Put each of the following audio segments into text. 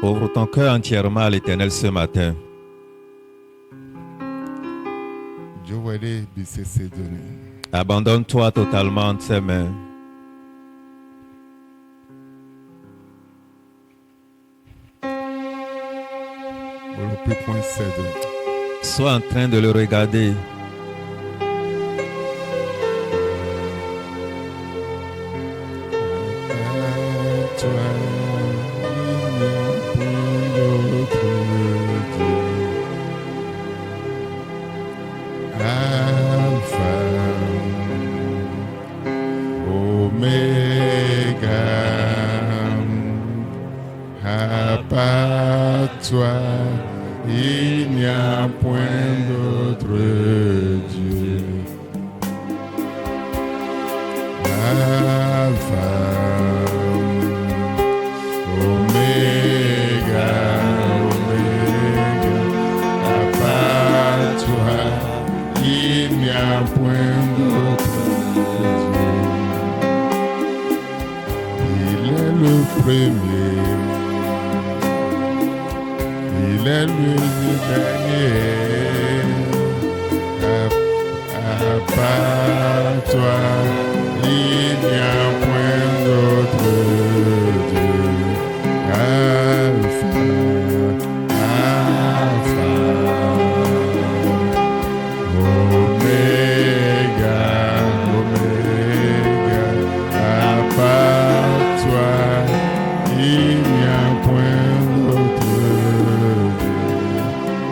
Ouvre ton cœur entièrement à l'Éternel ce matin. Abandonne-toi totalement entre ses mains. Sois en train de le regarder. Il n'y a point d'autre Dieu. Alpha, Oméga, Oméga, à part toi, il n'y a point d'autre Dieu. Il est le premier. Il est le dernier, à part toi, il n'y a point d'autre Dieu. Alpha, Alpha, Oméga, Oméga, à part toi, il n'y a point d'autre.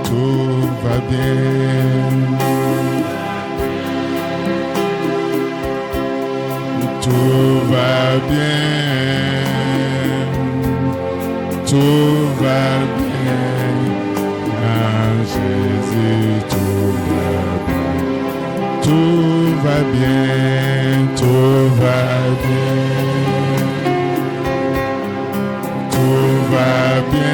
Tout va bien, tout va bien, tout va bien, en Jésus tout va bien, tout va bien, tout va bien, tout va bien.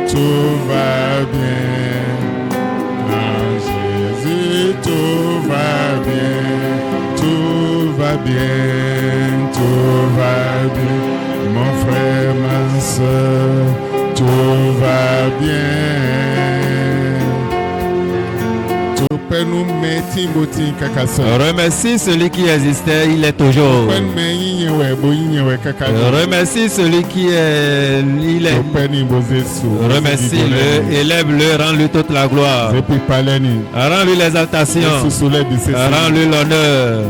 Tout va bien, en Jésus, tout va bien, tout va bien, tout va bien, mon frère, ma soeur, tout va bien. Remercie celui qui existait, il est toujours. Remercie celui qui est, il est. Remercie-le, élève-le, rends-lui toute la gloire. Rends-lui l'exaltation. Rends-lui l'honneur.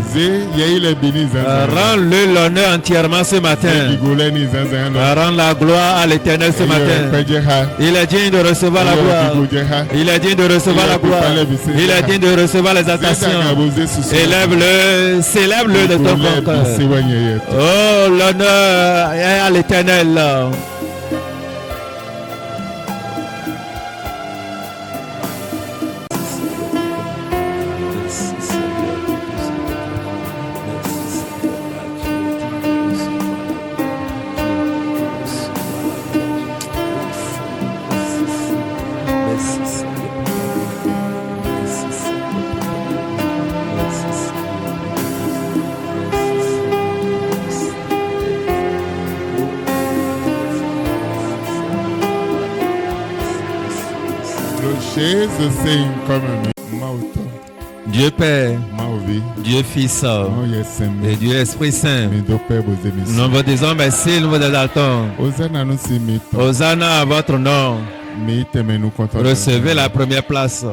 Rends-lui l'honneur entièrement ce matin. Rends la gloire à l'Éternel ce matin. Il est digne de recevoir la gloire. Il est digne de recevoir la gloire. Il est digne de recevoir les attestations. Élève-le, célèbre-le de ton cœur. Oh, l'honneur est à l'Éternel. Dieu Père, Dieu Fils et Dieu Esprit Saint. Nous vous disons merci, nous vous exaltons. Hosanna à votre nom. Recevez la première place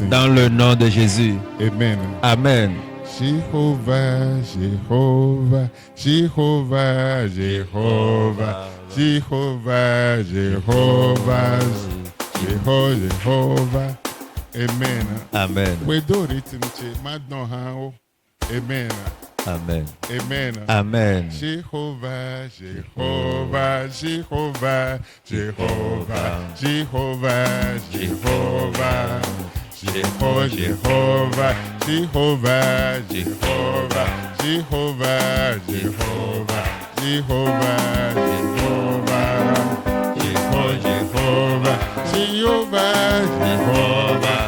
dans le nom de Jésus. Amen. Amen. Jéhovah, Jéhovah, Jéhovah, Jéhovah, Jéhovah, Jéhovah, Jéhovah. Amen. Amen. Amen. Amen. Amen. Amen. Jéhovah, Jéhovah, Jéhovah, Jéhovah, Jéhovah, Jéhovah, Jéhovah, Jéhovah, Jéhovah, Jéhovah, Jéhovah, Jéhovah, Jéhovah, Jéhovah, Jéhovah, Jéhovah, Jéhovah,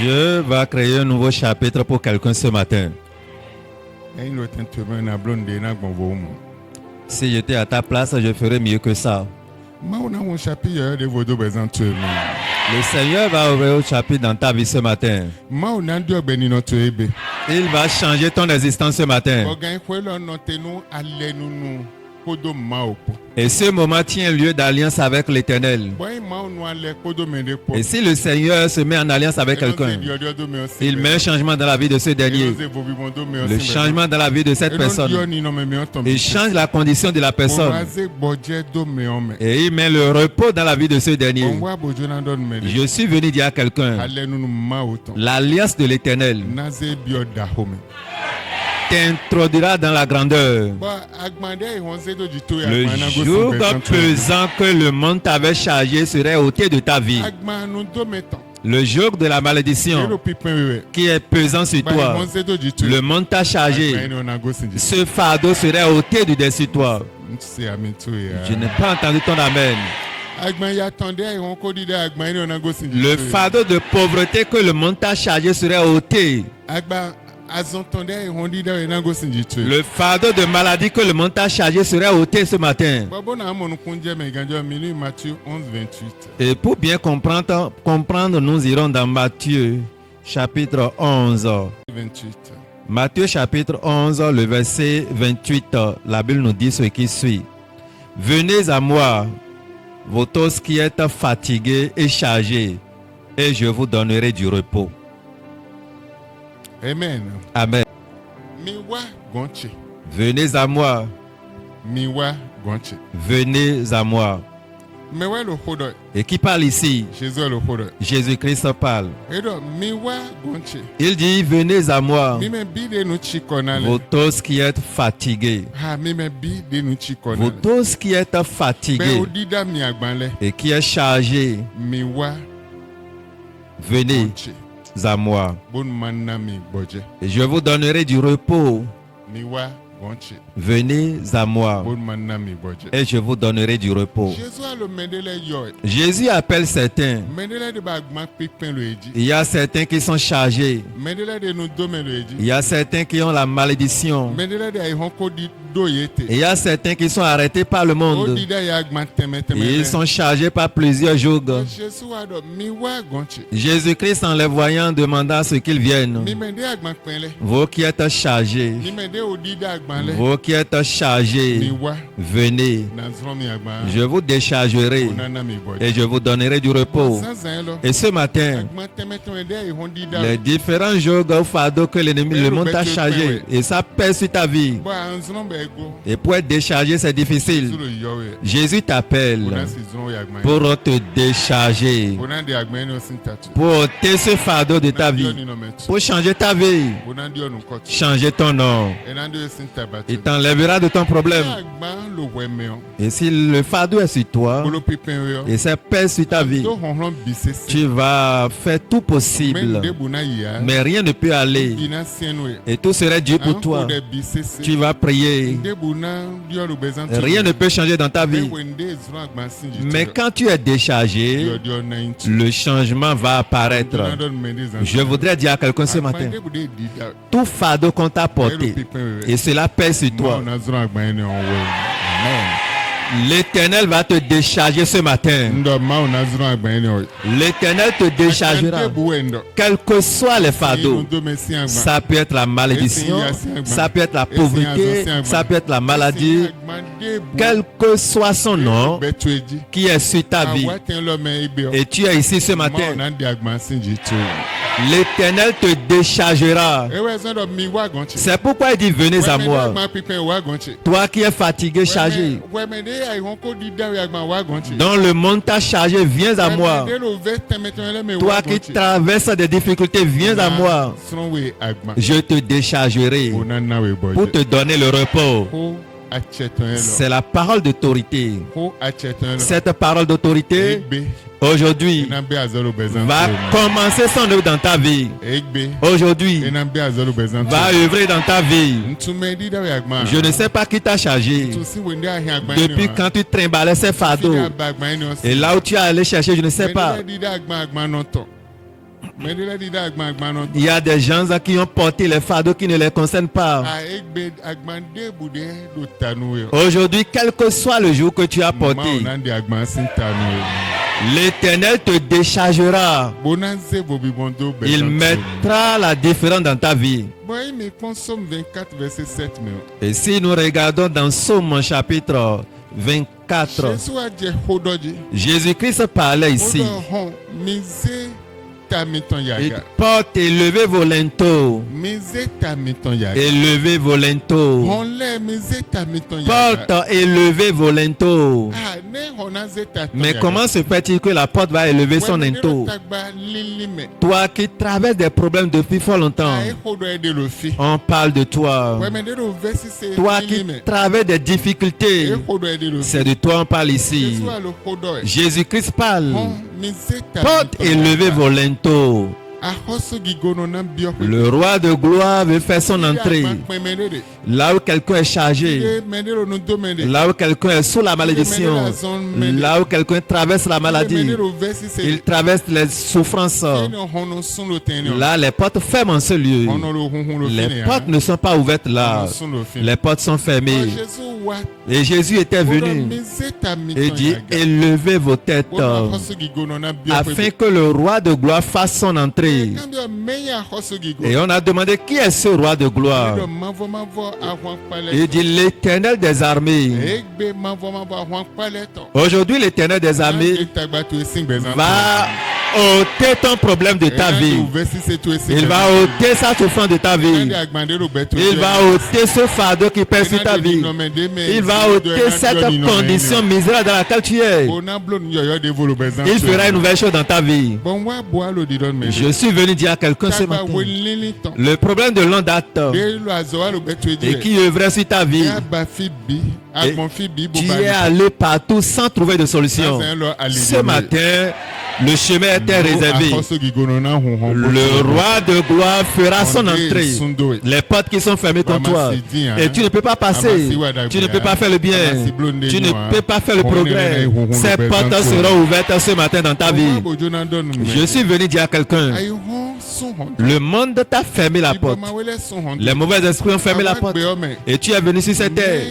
Dieu va créer un nouveau chapitre pour quelqu'un ce matin. Si j'étais à ta place, je ferais mieux que ça. Le Seigneur va ouvrir un chapitre dans ta vie ce matin. Il va changer ton existence ce matin. Et ce moment tient lieu d'alliance avec l'Éternel. Et si le Seigneur se met en alliance avec quelqu'un, il met un changement dans la vie de ce dernier, le changement dans la vie de cette personne. Il change la condition de la personne. Et il met le repos dans la vie de ce dernier. Je suis venu dire à quelqu'un, l'alliance de l'Éternel t'introduira dans la grandeur. Le joug pesant que le monde t'avait chargé serait ôté de ta vie. Le joug de la malédiction qui est pesant sur toi, le monde t'a chargé. Ce fardeau serait ôté du dessus de toi. Je n'ai pas entendu ton amen. Le fardeau de pauvreté que le monde t'a chargé serait ôté. Le fardeau de maladie que le monde t'a chargé serait ôté ce matin. Et pour bien comprendre, nous irons dans Matthieu chapitre 11. Matthieu chapitre 11, le verset 28. La Bible nous dit ce qui suit. Venez à moi, vous tous qui êtes fatigués et chargés, et je vous donnerai du repos. Amen. Amen. Venez à moi. Venez à moi. Et qui parle ici? Jésus-Christ parle. Il dit, venez à moi, vous tous qui êtes fatigués. Vous tous qui êtes fatigués et qui êtes chargés. Venez à moi. Et je vous donnerai du repos. Venez à moi et je vous donnerai du repos. Jésus appelle certains. Il y a certains qui sont chargés. Il y a certains qui ont la malédiction. Il y a certains qui sont arrêtés par le monde. Et ils sont chargés par plusieurs jours. Jésus-Christ, en les voyant, demanda ce qu'ils viennent. Vous qui êtes chargés, vous qui êtes chargés, venez. Je vous déchargerai et je vous donnerai du repos. Et ce matin, les différents jours ou fardeaux que l'ennemi, le monde t'a chargé, et ça pèse sur ta vie. Et pour être déchargé, c'est difficile. Jésus t'appelle pour te décharger, pour ôter ce fardeau de ta vie, pour changer ta vie, changer ton nom. Il t'enlèvera de ton problème. Et si le fardeau est sur toi et ça pèse sur ta vie, tu vas faire tout possible, mais rien ne peut aller et tout serait Dieu pour toi. Tu vas prier, rien ne peut changer dans ta vie, mais quand tu es déchargé, le changement va apparaître. Je voudrais dire à quelqu'un ce matin, tout fardeau qu'on t'a porté et cela pèse sur toi, l'Éternel va te décharger ce matin. L'Éternel te déchargera. Quels que soient les fardeaux. Ça peut être la malédiction, ça peut être la pauvreté, ça peut être la maladie. Quel que soit son nom qui est sur ta vie. Et tu es ici ce matin. L'Éternel te déchargera. C'est pourquoi il dit venez à moi. Toi qui es fatigué, chargé, dont le monde t'a chargé, viens à moi. Toi qui traverses des difficultés, viens à moi. Je te déchargerai pour te donner le repos. C'est la parole d'autorité. Cette parole d'autorité aujourd'hui va commencer son œuvre dans ta vie. Aujourd'hui va œuvrer dans ta vie. Je ne sais pas qui t'a chargé depuis quand tu trimballais ces fardeaux. Et là où tu es allé chercher, je ne sais pas. Il y a des gens qui ont porté les fardeaux qui ne les concernent pas. Aujourd'hui, quel que soit le jour que tu as porté, l'Éternel te déchargera. Il mettra la différence dans ta vie. Et si nous regardons dans Somme chapitre 24, Jésus-Christ parlait ici. Il porte élevez vos linteaux. Élevez vos linteaux. Porte élevez vos linteaux. Mais comment se fait-il que la porte va élever son linteau? Toi qui traverses des problèmes depuis fort longtemps, on parle de toi. Toi qui traverses des difficultés, c'est de toi on parle ici. Jésus-Christ parle. Porte élevez vos linteaux. Le roi de gloire veut faire son entrée. Là où quelqu'un est chargé, là où quelqu'un est sous la malédiction, là où quelqu'un traverse la maladie, il traverse les souffrances. Là, les portes ferment en ce lieu. Les portes ne sont pas ouvertes là. Les portes sont fermées. Et Jésus était venu et dit, élevez vos têtes afin que le roi de gloire fasse son entrée. Et on a demandé qui est ce roi de gloire. Il dit l'Éternel des armées. Aujourd'hui l'Éternel des armées va ôter ton problème de ta vie. Il va ôter sa souffrance de ta vie. Il va ôter ce fardeau qui pèse sur ta vie. Il va ôter cette condition misérable dans laquelle tu es. Il fera une nouvelle chose dans ta vie. Je suis venu dire à quelqu'un ce matin, le problème de longue date et qui œuvrait sur ta vie, tu es allé partout sans trouver de solution. Ce matin, le chemin était réservé. Le roi de gloire fera son entrée. Les portes qui sont fermées contre toi. Et tu ne peux pas passer. Tu ne peux pas faire le bien. Tu ne peux pas faire le progrès. Ces portes seront ouvertes ce matin dans ta vie. Je suis venu dire à quelqu'un, le monde t'a fermé la porte. Les mauvais esprits ont fermé la porte. Et tu es venu sur cette terre.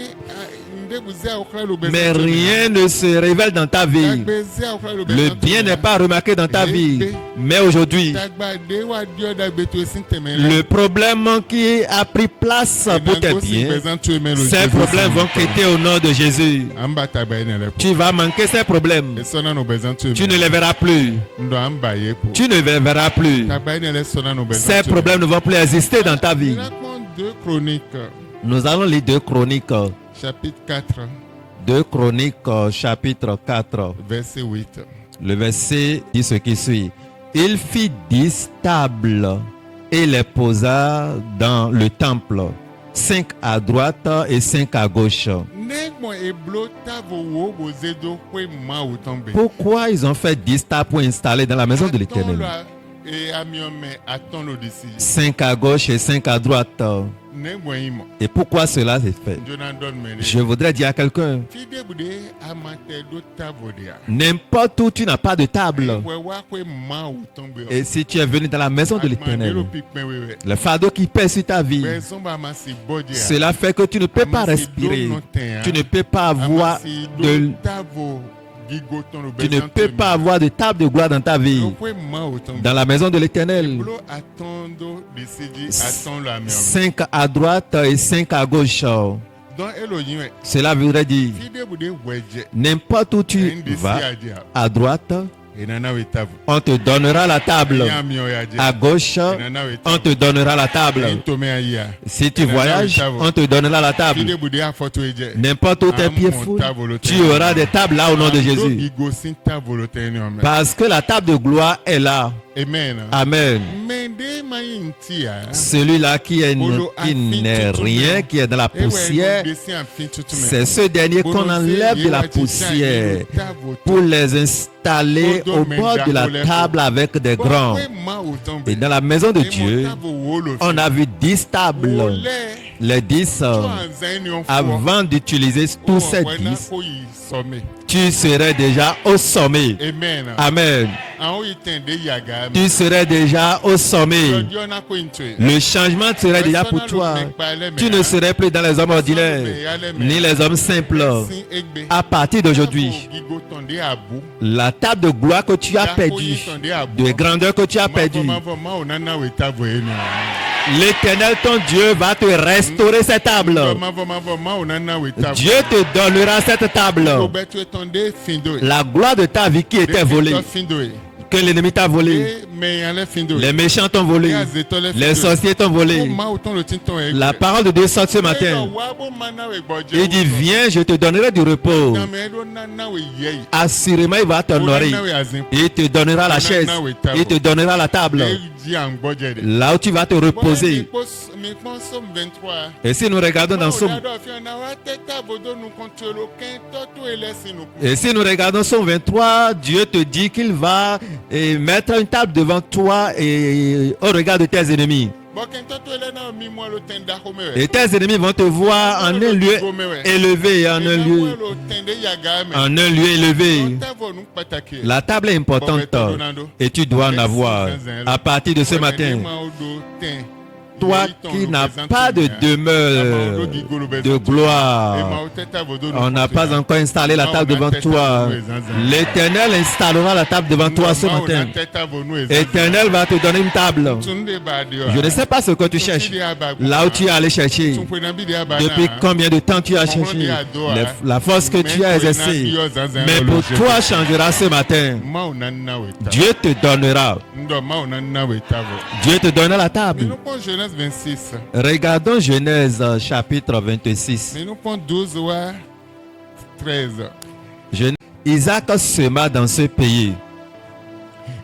Mais rien ne se révèle dans ta vie. Le bien n'est pas remarqué dans ta vie. Mais aujourd'hui, le problème qui a pris place pour tes biens, ces problèmes vont quitter au nom de Jésus. Tu vas manquer ces problèmes. Tu ne les verras plus. Tu ne les verras plus. Ces problèmes ne vont plus exister dans ta vie. Nous allons lire 2 Chroniques. Chapitre 4. 2 Chroniques, chapitre 4. Verset 8. Le verset dit ce qui suit. Il fit 10 tables et les posa dans le temple, 5 à droite et 5 à gauche. Pourquoi ils ont fait 10 tables pour installer dans la maison de l'Éternel? 5 à gauche et 5 à droite. Et pourquoi cela s'est fait? Je voudrais dire à quelqu'un, n'importe où tu n'as pas de table, et si tu es venu dans la maison de l'Éternel, le fardeau qui pèse sur ta vie, cela fait que tu ne peux pas respirer, tu ne peux pas avoir de... Tu ne peux pas avoir de table de gloire dans ta vie. Dans la maison de l'Éternel, 5 à droite et 5 à gauche. Cela voudrait dire, n'importe où tu vas, à droite, on te donnera la table. À gauche, on te donnera la table. Si tu voyages, on te donnera la table. N'importe où tes pieds foulent, tu auras des tables là au nom de Jésus. Parce que la table de gloire est là. Amen. Celui-là qui n'est rien, qui est dans la poussière, c'est ce dernier qu'on enlève de la poussière pour les installer au bord de la table avec des grands. Et dans la maison de Dieu, on a vu 10 tables. les 10, avant d'utiliser tous ces 10, tu serais déjà au sommet. Amen. Tu serais déjà au sommet. Le changement serait déjà pour toi. Tu ne serais plus dans les hommes ordinaires, ni les hommes simples. À partir d'aujourd'hui, la table de gloire que tu as perdue, de grandeur que tu as perdue, l'Éternel, ton Dieu, va te restaurer cette table. Dieu te donnera cette table. La gloire de ta vie qui était volée, que l'ennemi t'a volé, les méchants t'ont volé, les sorciers t'ont volé. La parole de Dieu sort ce matin. Il dit, viens, je te donnerai du repos. Assurément, il va t'honorer. Il te donnera la chaise. Il te donnera la table. Là où tu vas te reposer. Et si nous regardons dans Somme, Somme 23, Dieu te dit qu'il va mettre une table devant toi et au regard de tes ennemis. Et tes ennemis vont te voir en un lieu élevé, en un lieu élevé. La table est importante et tu dois en avoir. À partir de ce matin, toi qui n'as pas de demeure de gloire, on n'a pas encore installé la table devant toi. L'Éternel installera la table devant toi ce matin. L'Éternel va te donner une table. Je ne sais pas ce que tu cherches. Là où tu es allé chercher. Depuis combien de temps tu as cherché. La force que tu as exercée. Mais pour toi changera ce matin. Dieu te donnera. Dieu te donnera la table. 26. Regardons Genèse chapitre 26. Mais nous prenons 12 ou 13. Isaac sema dans ce pays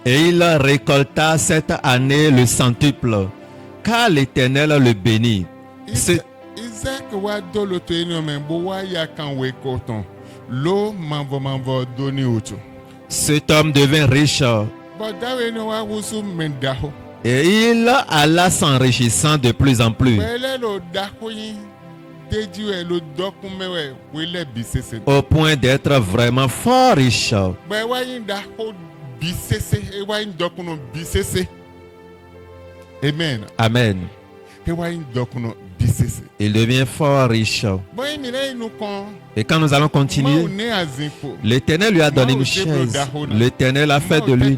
et il récolta cette année le centuple, car l'Éternel le bénit. Isaac wa do le tenir men boa ya kan we koton. Lo manvo doni ocho. Cet homme devint riche. Et il alla s'enrichissant de plus en plus, au point d'être vraiment fort riche. Amen. Amen. Il devient fort riche. Et quand nous allons continuer, l'Éternel lui a donné une chaise. L'Éternel a fait de lui.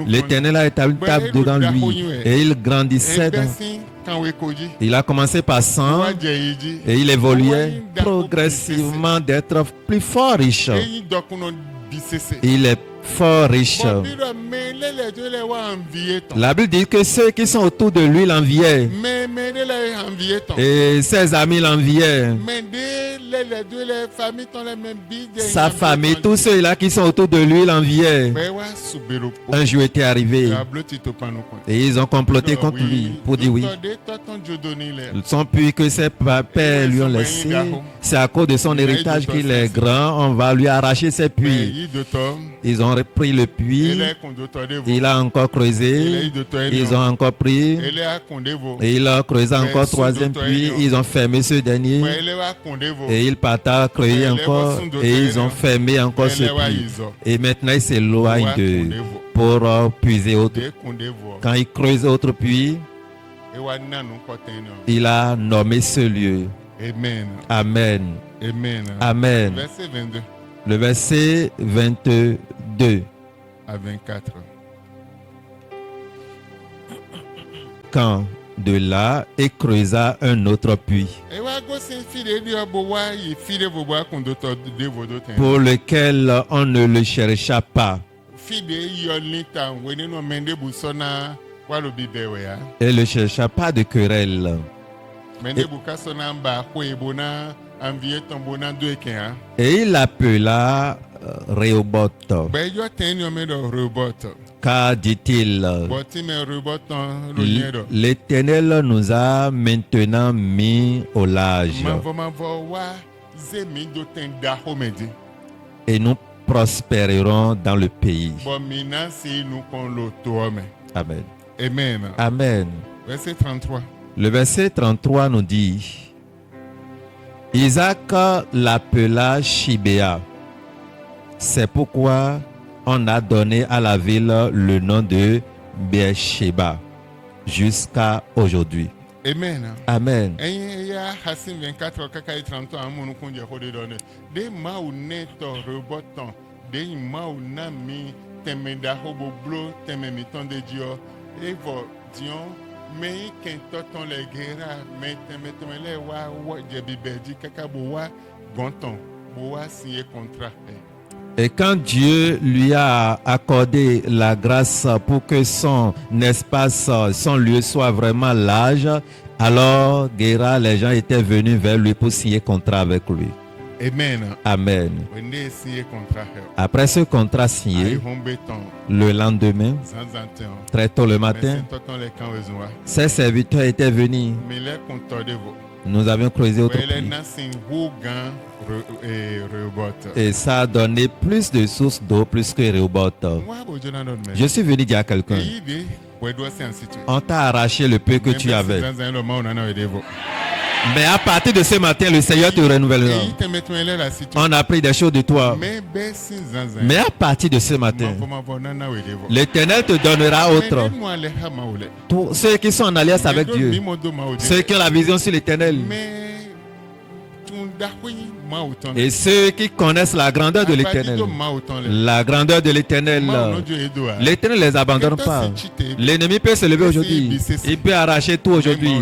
L'Éternel a établi une table devant lui. Et il grandissait. Il a commencé par 100 et il évoluait progressivement d'être plus fort riche. Il est fort riche. La Bible dit que ceux qui sont autour de lui l'enviaient. Et ses amis l'enviaient. Sa famille, tous ceux-là qui sont autour de lui l'enviaient. Un jour était arrivé et ils ont comploté contre lui pour dire oui. Son puits que ses pères lui ont laissé, c'est à cause de son héritage qu'il est grand, on va lui arracher ses puits. Ils ont repris le puits, il a encore creusé, ils ont encore pris, et il a creusé encore troisième puits, ils ont fermé ce dernier, et il parta creuser encore, et ils ont fermé encore ce puits. Et maintenant il s'éloigne pour puiser autre. Quand il creuse autre puits, il a nommé ce lieu. Amen. Amen. Amen. Verset 22. Le verset 22 à 24. Quand de là, il creusa un autre puits, pour lequel on ne le chercha pas. Et ne chercha pas de querelle. Et il l'appela Rehoboth. Car, dit-il, l'Éternel nous a maintenant mis au large. Et nous prospérerons dans le pays. Amen. Amen. Amen. Verset 33. Le verset 33 nous dit, Isaac l'appela Shibéa. C'est pourquoi on a donné à la ville le nom de Beersheba jusqu'à aujourd'hui. Amen. Amen. Ya Hassim 24 kaka 30 amunu kunje hode donne. De ma ou neto roboton. De ma ou nami temenda hobo blo tememi ton de Dio. Evo Dion mais quand ton les guerra mais temele wa jebi berdi kaka bo wa gonton bo wa signer contrat. Et quand Dieu lui a accordé la grâce pour que son espace, son lieu soit vraiment large, alors Guéra, les gens étaient venus vers lui pour signer contrat avec lui. Amen. Amen. Après ce contrat signé, le lendemain, très tôt le matin, ses serviteurs étaient venus. Nous avions creusé autre puits. Et ça a donné plus de sources d'eau, plus que Rehoboth. Je suis venu dire à quelqu'un, on t'a arraché le peu que tu avais. Mais à partir de ce matin, le Seigneur te renouvellera. On a appris des choses de toi. Mais à partir de ce matin, l'Éternel te donnera autre. Tous ceux qui sont en alliance avec Dieu, ceux qui ont la vision sur l'Éternel, et ceux qui connaissent la grandeur de l'Éternel, la grandeur de l'Éternel, l'Éternel ne les abandonne pas. L'ennemi peut se lever aujourd'hui, il peut arracher tout aujourd'hui,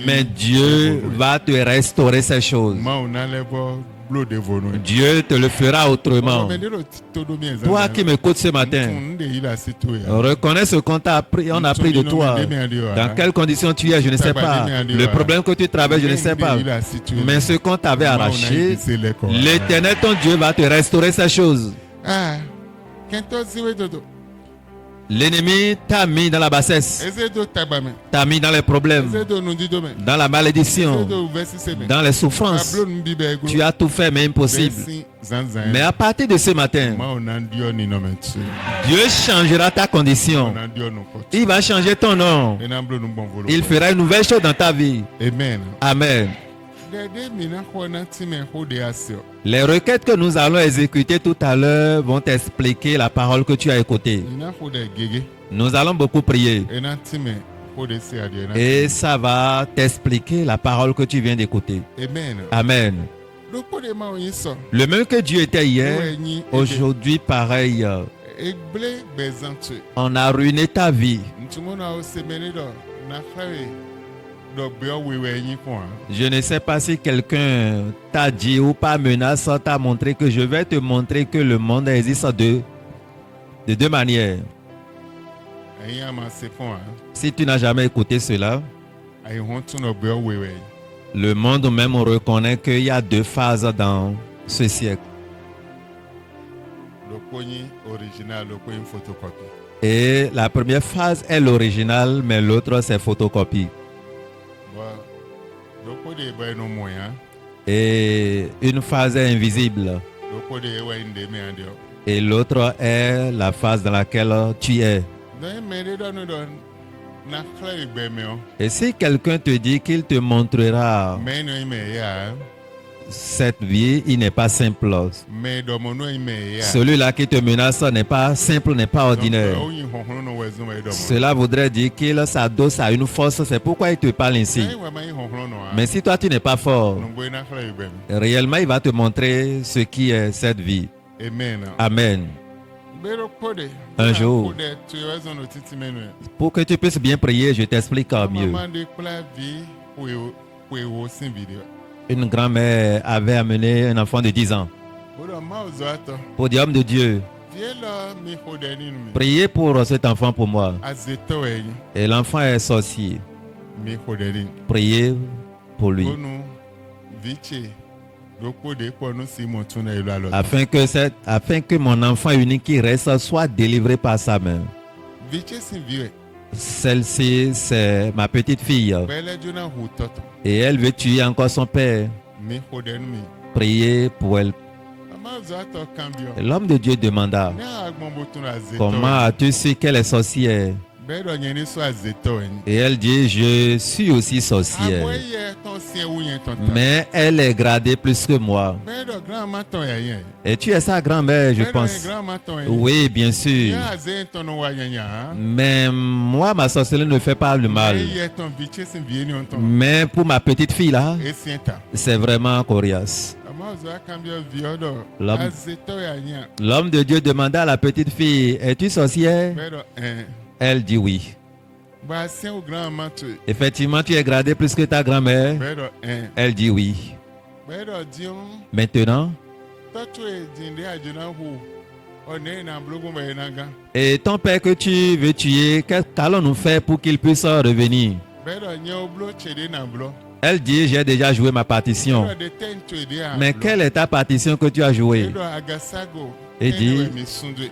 mais Dieu va te restaurer ces choses. Dieu te le fera autrement. Toi qui m'écoutes ce matin, reconnais ce qu'on t'a appris, on a appris de toi. Dans quelles conditions tu es, je ne sais pas. Le problème que tu traverses, je ne sais pas. Mais ce qu'on t'avait arraché, l'Éternel, ton Dieu, va te restaurer ces choses. L'ennemi t'a mis dans la bassesse, t'a mis dans les problèmes, dans la malédiction, dans les souffrances. Tu as tout fait mais impossible. Mais à partir de ce matin, Dieu changera ta condition. Il va changer ton nom. Il fera une nouvelle chose dans ta vie. Amen. Les requêtes que nous allons exécuter tout à l'heure vont t'expliquer la parole que tu as écoutée. Nous allons beaucoup prier. Et ça va t'expliquer la parole que tu viens d'écouter. Amen. Le même que Dieu était hier, aujourd'hui pareil. On a ruiné ta vie. Je ne sais pas si quelqu'un t'a dit ou par menace t'a montré que je vais te montrer que le monde existe de deux manières. Si tu n'as jamais écouté cela, le monde même reconnaît qu'il y a deux phases dans ce siècle. Et la première phase est l'original, mais l'autre c'est photocopie. Et une phase est invisible. Et l'autre est la phase dans laquelle tu es. Et si quelqu'un te dit qu'il te montrera cette vie, il n'est pas simple. Celui-là qui te menace n'est pas simple, n'est pas ordinaire. Cela voudrait dire qu'il s'adosse à une force, c'est pourquoi il te parle ainsi. Mais si toi tu n'es pas fort, réellement il va te montrer ce qui est cette vie. Amen. Un jour, pour que tu puisses bien prier, je t'explique mieux. Une grand-mère avait amené un enfant de 10 ans pour dire, homme de Dieu, priez pour cet enfant pour moi. Et l'enfant est sorcier. Priez pour lui. Afin que mon enfant unique qui reste soit délivré par sa main. Celle-ci, c'est ma petite fille. Et elle veut tuer encore son père. Priez pour elle. L'homme de Dieu demanda, comment as-tu su qu'elle est sorcière? Et elle dit, je suis aussi sorcière. Mais elle est gradée plus que moi. Et tu es sa grand-mère, je pense. Oui, bien sûr. Mais moi, ma sorcellerie ne fait pas le mal. Mais pour ma petite fille là, c'est vraiment coriace. L'homme de Dieu demanda à la petite fille, es-tu sorcière? Elle dit oui. Effectivement, tu es gradée plus que ta grand-mère? Elle dit oui. Maintenant, et ton père que tu veux tuer, qu'allons-nous faire pour qu'il puisse revenir? Elle dit, j'ai déjà joué ma partition. Mais quelle est ta partition que tu as jouée? Et dit,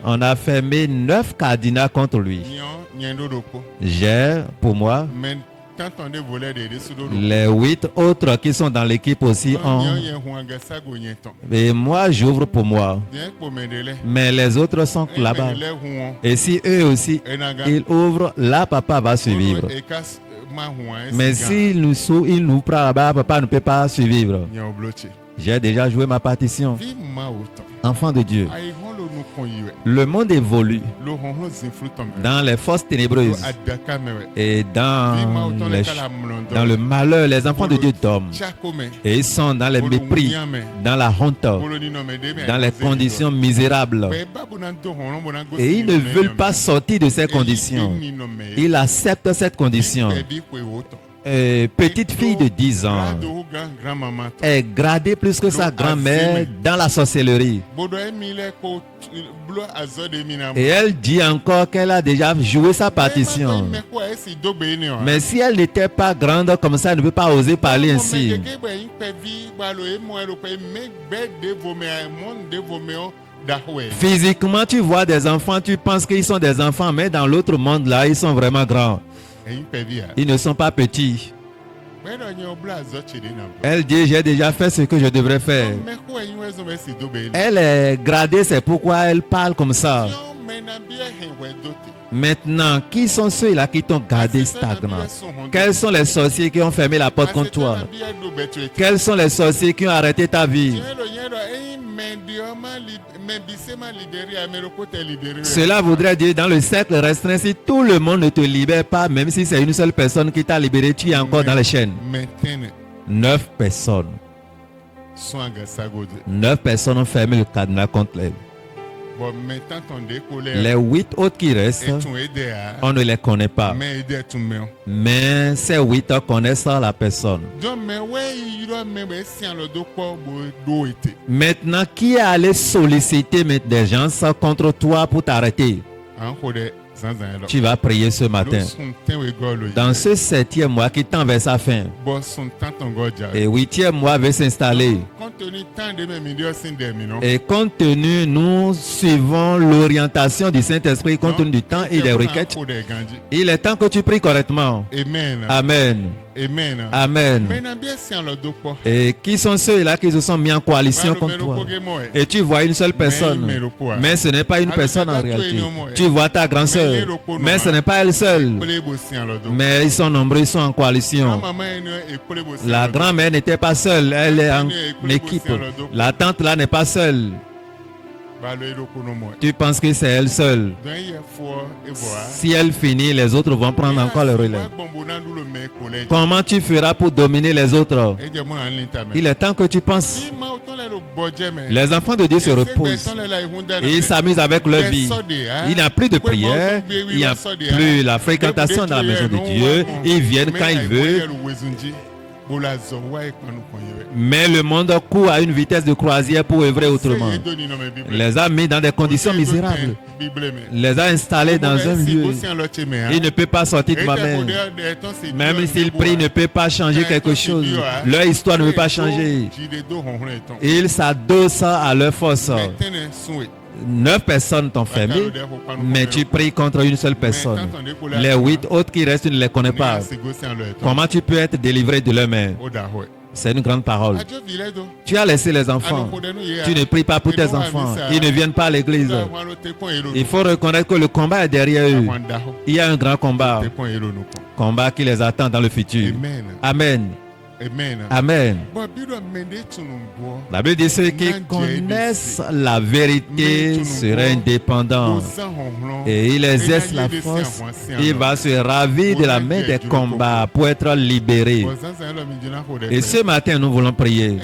on a fermé 9 cardinals contre lui. J'ai, pour moi, les 8 autres qui sont dans l'équipe aussi ont. Et moi, j'ouvre pour moi. Mais les autres sont là-bas. Et si eux aussi, ils ouvrent, là, papa va survivre. Mais s'il nous prend là-bas, papa ne peut pas survivre. J'ai déjà joué ma partition. Enfant de Dieu, le monde évolue dans les forces ténébreuses et dans le malheur. Les enfants de Dieu dorment et ils sont dans les mépris, dans la honte, dans les conditions misérables. Et ils ne veulent pas sortir de ces conditions. Ils acceptent cette condition. Petite fille de 10 ans est gradée plus que sa grand-mère dans la sorcellerie. Et elle dit encore qu'elle a déjà joué sa partition. Mais si elle n'était pas grande comme ça, elle ne peut pas oser parler ainsi. Physiquement, tu vois des enfants, tu penses qu'ils sont des enfants, mais dans l'autre monde là, ils sont vraiment grands. Ils ne sont pas petits. Elle dit, j'ai déjà fait ce que je devrais faire. Elle est gradée, c'est pourquoi elle parle comme ça. Maintenant, qui sont ceux-là qui t'ont gardé stagnant? Quels sont les sorciers qui ont fermé la porte contre toi? Quels sont les sorciers qui ont arrêté ta vie? Cela voudrait dire dans le cercle restreint, si tout le monde ne te libère pas, même si c'est une seule personne qui t'a libéré, tu es encore dans les chaînes. 9 personnes. 9 personnes ont fermé le cadenas contre elle. Les 8 autres qui restent, on ne les connaît pas. Mais ces 8 connaissent la personne. Maintenant, qui est allé solliciter des gens contre toi pour t'arrêter? Tu vas prier ce matin. Dans ce 7e mois qui tend vers sa fin, et 8e mois va s'installer. Et compte tenu, nous suivons l'orientation du Saint-Esprit compte tenu du temps et des requêtes. Il est temps que tu pries correctement. Amen. Amen. Amen. Et qui sont ceux-là qui se sont mis en coalition contre toi? Et tu vois une seule personne, mais ce n'est pas une personne en réalité. Tu vois ta grande sœur, mais ce n'est pas elle seule. Mais ils sont nombreux, ils sont en coalition. La grand-mère n'était pas seule, elle est en équipe. La tante là n'est pas seule. Tu penses que c'est elle seule. Si elle finit, les autres vont prendre encore le relais. Comment tu feras pour dominer les autres? Il est temps que tu penses. Les enfants de Dieu se reposent et ils s'amusent avec leur vie. Il n'y a plus de prière, il n'y a plus la fréquentation dans la maison de Dieu. Ils viennent quand ils veulent. Mais le monde court à une vitesse de croisière pour œuvrer autrement. Les a mis dans des conditions misérables. Les a installés dans un lieu. Il ne peut pas sortir de ma main. Même s'il prie, il ne peut pas changer quelque chose. Leur histoire ne peut pas changer. Ils s'adossent à leur force. 9 personnes t'ont fermé, mais tu pries contre une seule personne. Les 8 autres qui restent, tu ne les connais pas. Comment tu peux être délivré de leurs mains? C'est une grande parole. Tu as laissé les enfants. Tu ne pries pas pour tes enfants. Ils ne viennent pas à l'église. Il faut reconnaître que le combat est derrière eux. Il y a un grand combat. Combat qui les attend dans le futur. Amen. Amen. La Bible dit ceux qui connaissent la vérité seraient indépendants et il exerce la force. Il va se ravir de la main des combats pour être libéré. Et ce matin, nous voulons prier.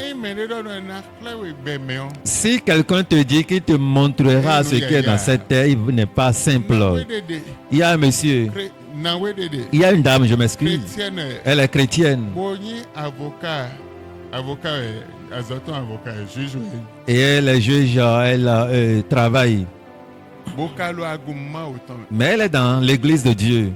Si quelqu'un te dit qu'il te montrera ce qui est dans cette terre, il n'est pas simple. Il y a un monsieur. Il y a une dame, je m'excuse. Elle est chrétienne. Et elle est juge, elle travaille. Mais elle est dans l'église de Dieu.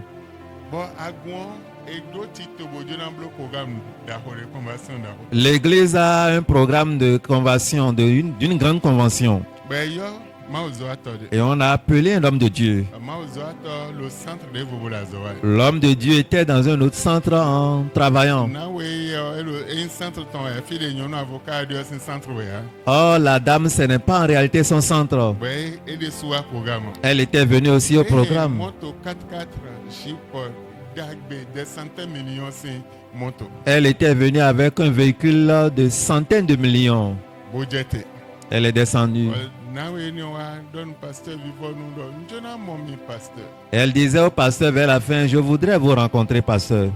L'église a un programme de convention, d'une grande convention. Et on a appelé un homme de Dieu. L'homme de Dieu était dans un autre centre en travaillant. Oh, la dame, ce n'est pas en réalité son centre. Elle était venue aussi au programme. Elle était venue avec un véhicule de centaines de millions. Elle est descendue. Elle disait au pasteur vers la fin, je voudrais vous rencontrer, pasteur.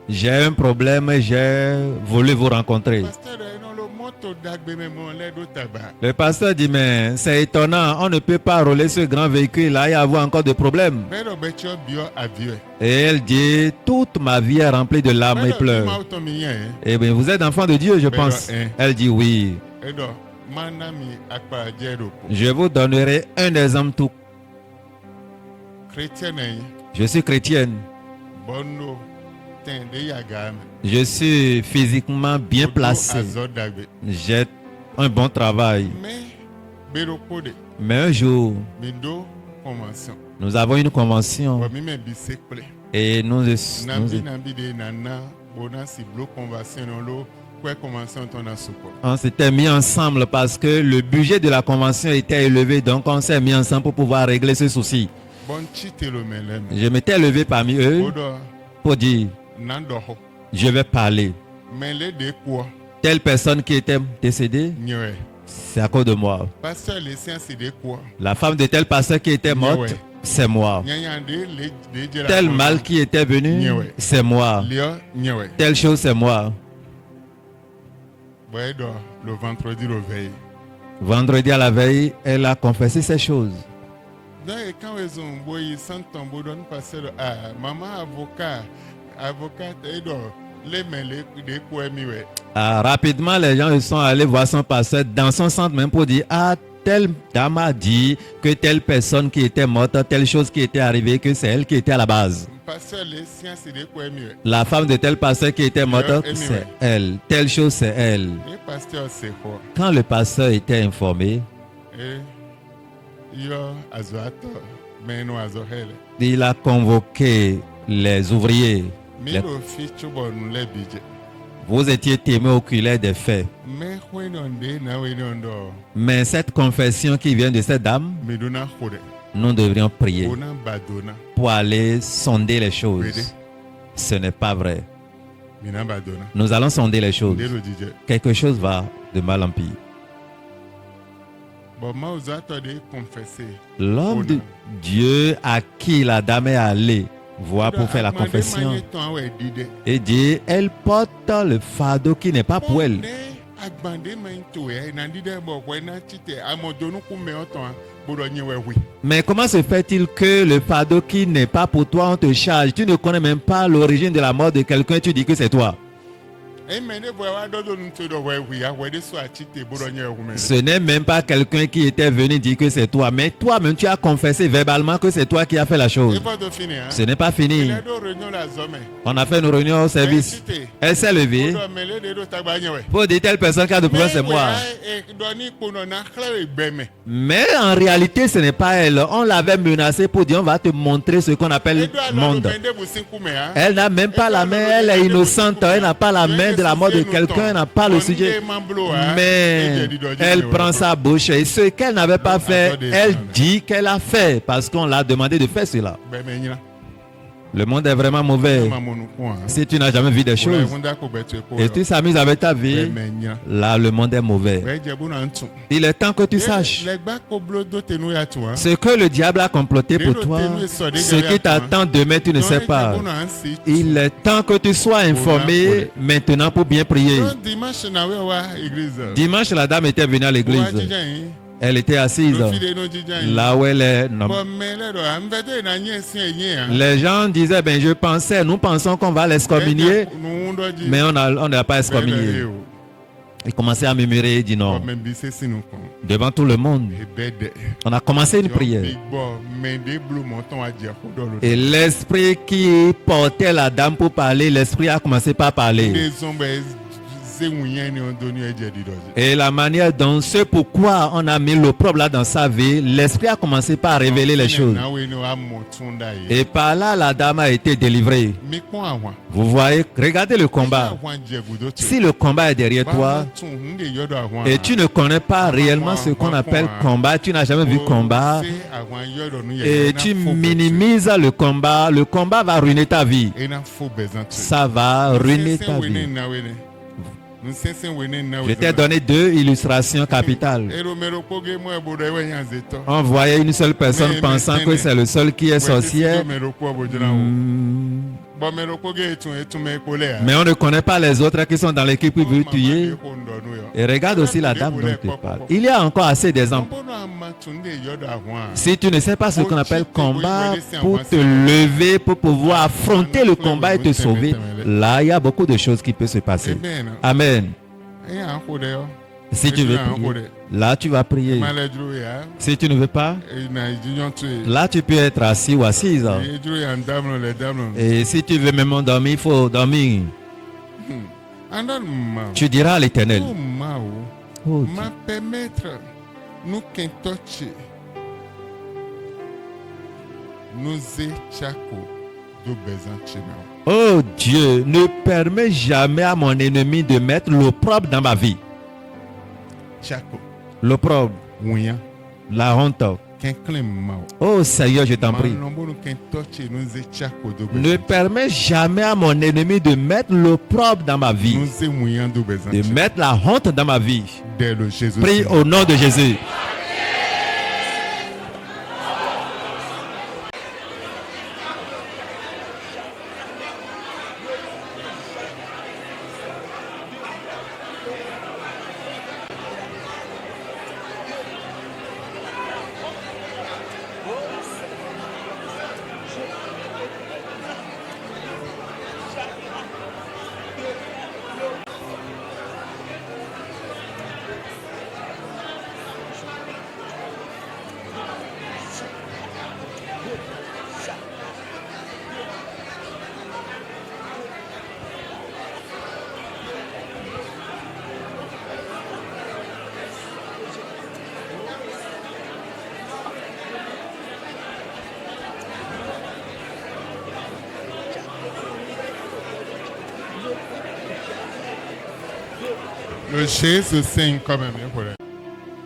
J'ai un problème et j'ai voulu vous rencontrer. Le pasteur dit, mais c'est étonnant, on ne peut pas rouler ce grand véhicule là et avoir encore de problèmes. Et elle dit, toute ma vie est remplie de larmes et pleurs. Eh bien, vous êtes enfant de Dieu, je pense. Elle dit oui. Je vous donnerai un exemple tout. Je suis chrétienne. Je suis physiquement bien placé. J'ai un bon travail. Mais un jour, nous avons une convention. Et on s'était mis ensemble parce que le budget de la convention était élevé. Donc on s'est mis ensemble pour pouvoir régler ce souci. Je m'étais levé parmi eux pour dire, je vais parler. Telle personne qui était décédée, c'est à cause de moi. La femme de tel pasteur qui était morte, c'est moi. Tel mal qui était venu, c'est moi. Telle chose, c'est moi. Le vendredi à la veille, elle a confessé ces choses. Rapidement, les gens sont allés voir son pasteur dans son centre même pour dire, telle dame a dit que telle personne qui était morte, telle chose qui était arrivée, que c'est elle qui était à la base. La femme de tel pasteur qui était morte, c'est elle. Telle chose, c'est elle. Quand le pasteur était informé, il a convoqué les ouvriers. Vous étiez témoin oculaire des faits. Mais cette confession qui vient de cette dame, nous devrions prier pour aller sonder les choses. Ce n'est pas vrai. Nous allons sonder les choses. Quelque chose va de mal en pire. L'homme de Dieu à qui la dame est allée voir pour faire la confession et dit, elle porte le fardeau qui n'est pas pour elle. Mais comment se fait-il que le fardeau qui n'est pas pour toi, on te charge? Tu ne connais même pas l'origine de la mort de quelqu'un, tu dis que c'est toi. Ce n'est même pas quelqu'un qui était venu dire que c'est toi, mais toi-même tu as confessé verbalement que c'est toi qui as fait la chose. Ce n'est pas fini. On a fait une réunion au service. Elle s'est levée pour dire telle personne qui a de problème, c'est moi. Mais en réalité, ce n'est pas elle. On l'avait menacée pour dire on va te montrer ce qu'on appelle monde. Elle n'a même pas la main, elle est innocente, elle n'a pas la main de la mort de quelqu'un, elle n'a pas le sujet. Mais elle prend sa bouche et ce qu'elle n'avait pas fait, elle dit qu'elle a fait parce qu'on l'a demandé de faire cela. Le monde est vraiment mauvais. Si tu n'as jamais vu des choses et tu s'amuses avec ta vie, là le monde est mauvais. Il est temps que tu saches ce que le diable a comploté pour toi, ce qui t'attend demain, tu ne sais pas. Il est temps que tu sois informé maintenant pour bien prier. Dimanche, la dame était venue à l'église. Elle était assise là où elle est. Non. Les gens disaient, nous pensons qu'on va l'excommunier, mais on n'a pas excommunié. Il commençait à murmurer et dit non. Devant tout le monde, on a commencé une prière. Et l'esprit qui portait la dame pour parler, l'esprit a commencé par parler. Et la manière dont ce pourquoi on a mis l'opprobre là dans sa vie, l'esprit a commencé par révéler les choses. Et par là, la dame a été délivrée. Vous voyez, regardez le combat. Si le combat est derrière toi et tu ne connais pas réellement ce qu'on appelle combat, tu n'as jamais vu combat et tu minimises le combat va ruiner ta vie. Ça va ruiner ta vie. Je t'ai donné 2 illustrations capitales. On voyait une seule personne pensant que c'est le seul qui est sorcier. Mais on ne connaît pas les autres qui sont dans l'équipe qui veulent tuer. Et regarde aussi la dame dont tu parles. Il y a encore assez d'exemples. Si tu ne sais pas ce qu'on appelle combat, pour te lever, pour pouvoir affronter le combat et te sauver, là il y a beaucoup de choses qui peuvent se passer. Amen. Si tu veux prier, là tu vas prier. Si tu ne veux pas, là tu peux être assis ou assise. Et si tu veux même dormir, il faut dormir. Tu diras à l'Éternel, oh oh Dieu, ne permets jamais à mon ennemi de mettre l'opprobre dans ma vie. L'opprobre, la honte. Oh Seigneur, je t'en prie. Ne permets jamais à mon ennemi de mettre l'opprobre dans ma vie, de mettre la honte dans ma vie. Prie au nom de Jésus.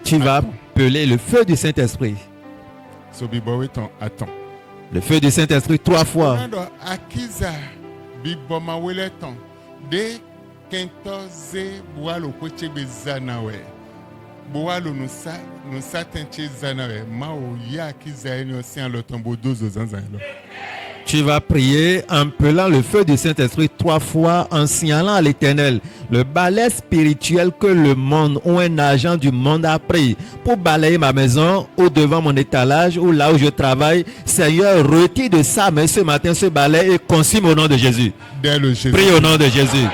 Tu vas appeler le feu du Saint-Esprit. Le feu du Saint-Esprit 3 fois. Tu vas prier en appelant le feu du Saint-Esprit 3 fois en signalant à l'Éternel le balai spirituel que le monde ou un agent du monde a pris pour balayer ma maison ou devant mon étalage ou là où je travaille. Seigneur, retire de ça, mais ce matin ce balai est consume au nom de Jésus. Prie au nom de Jésus.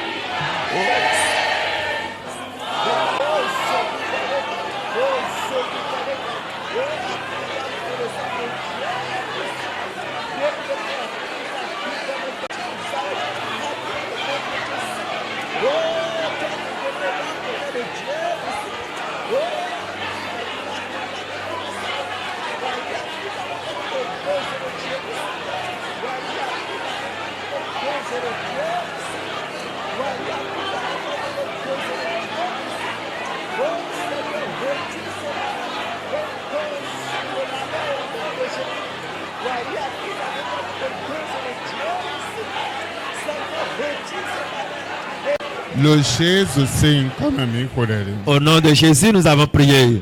Au nom de Jésus, nous avons prié.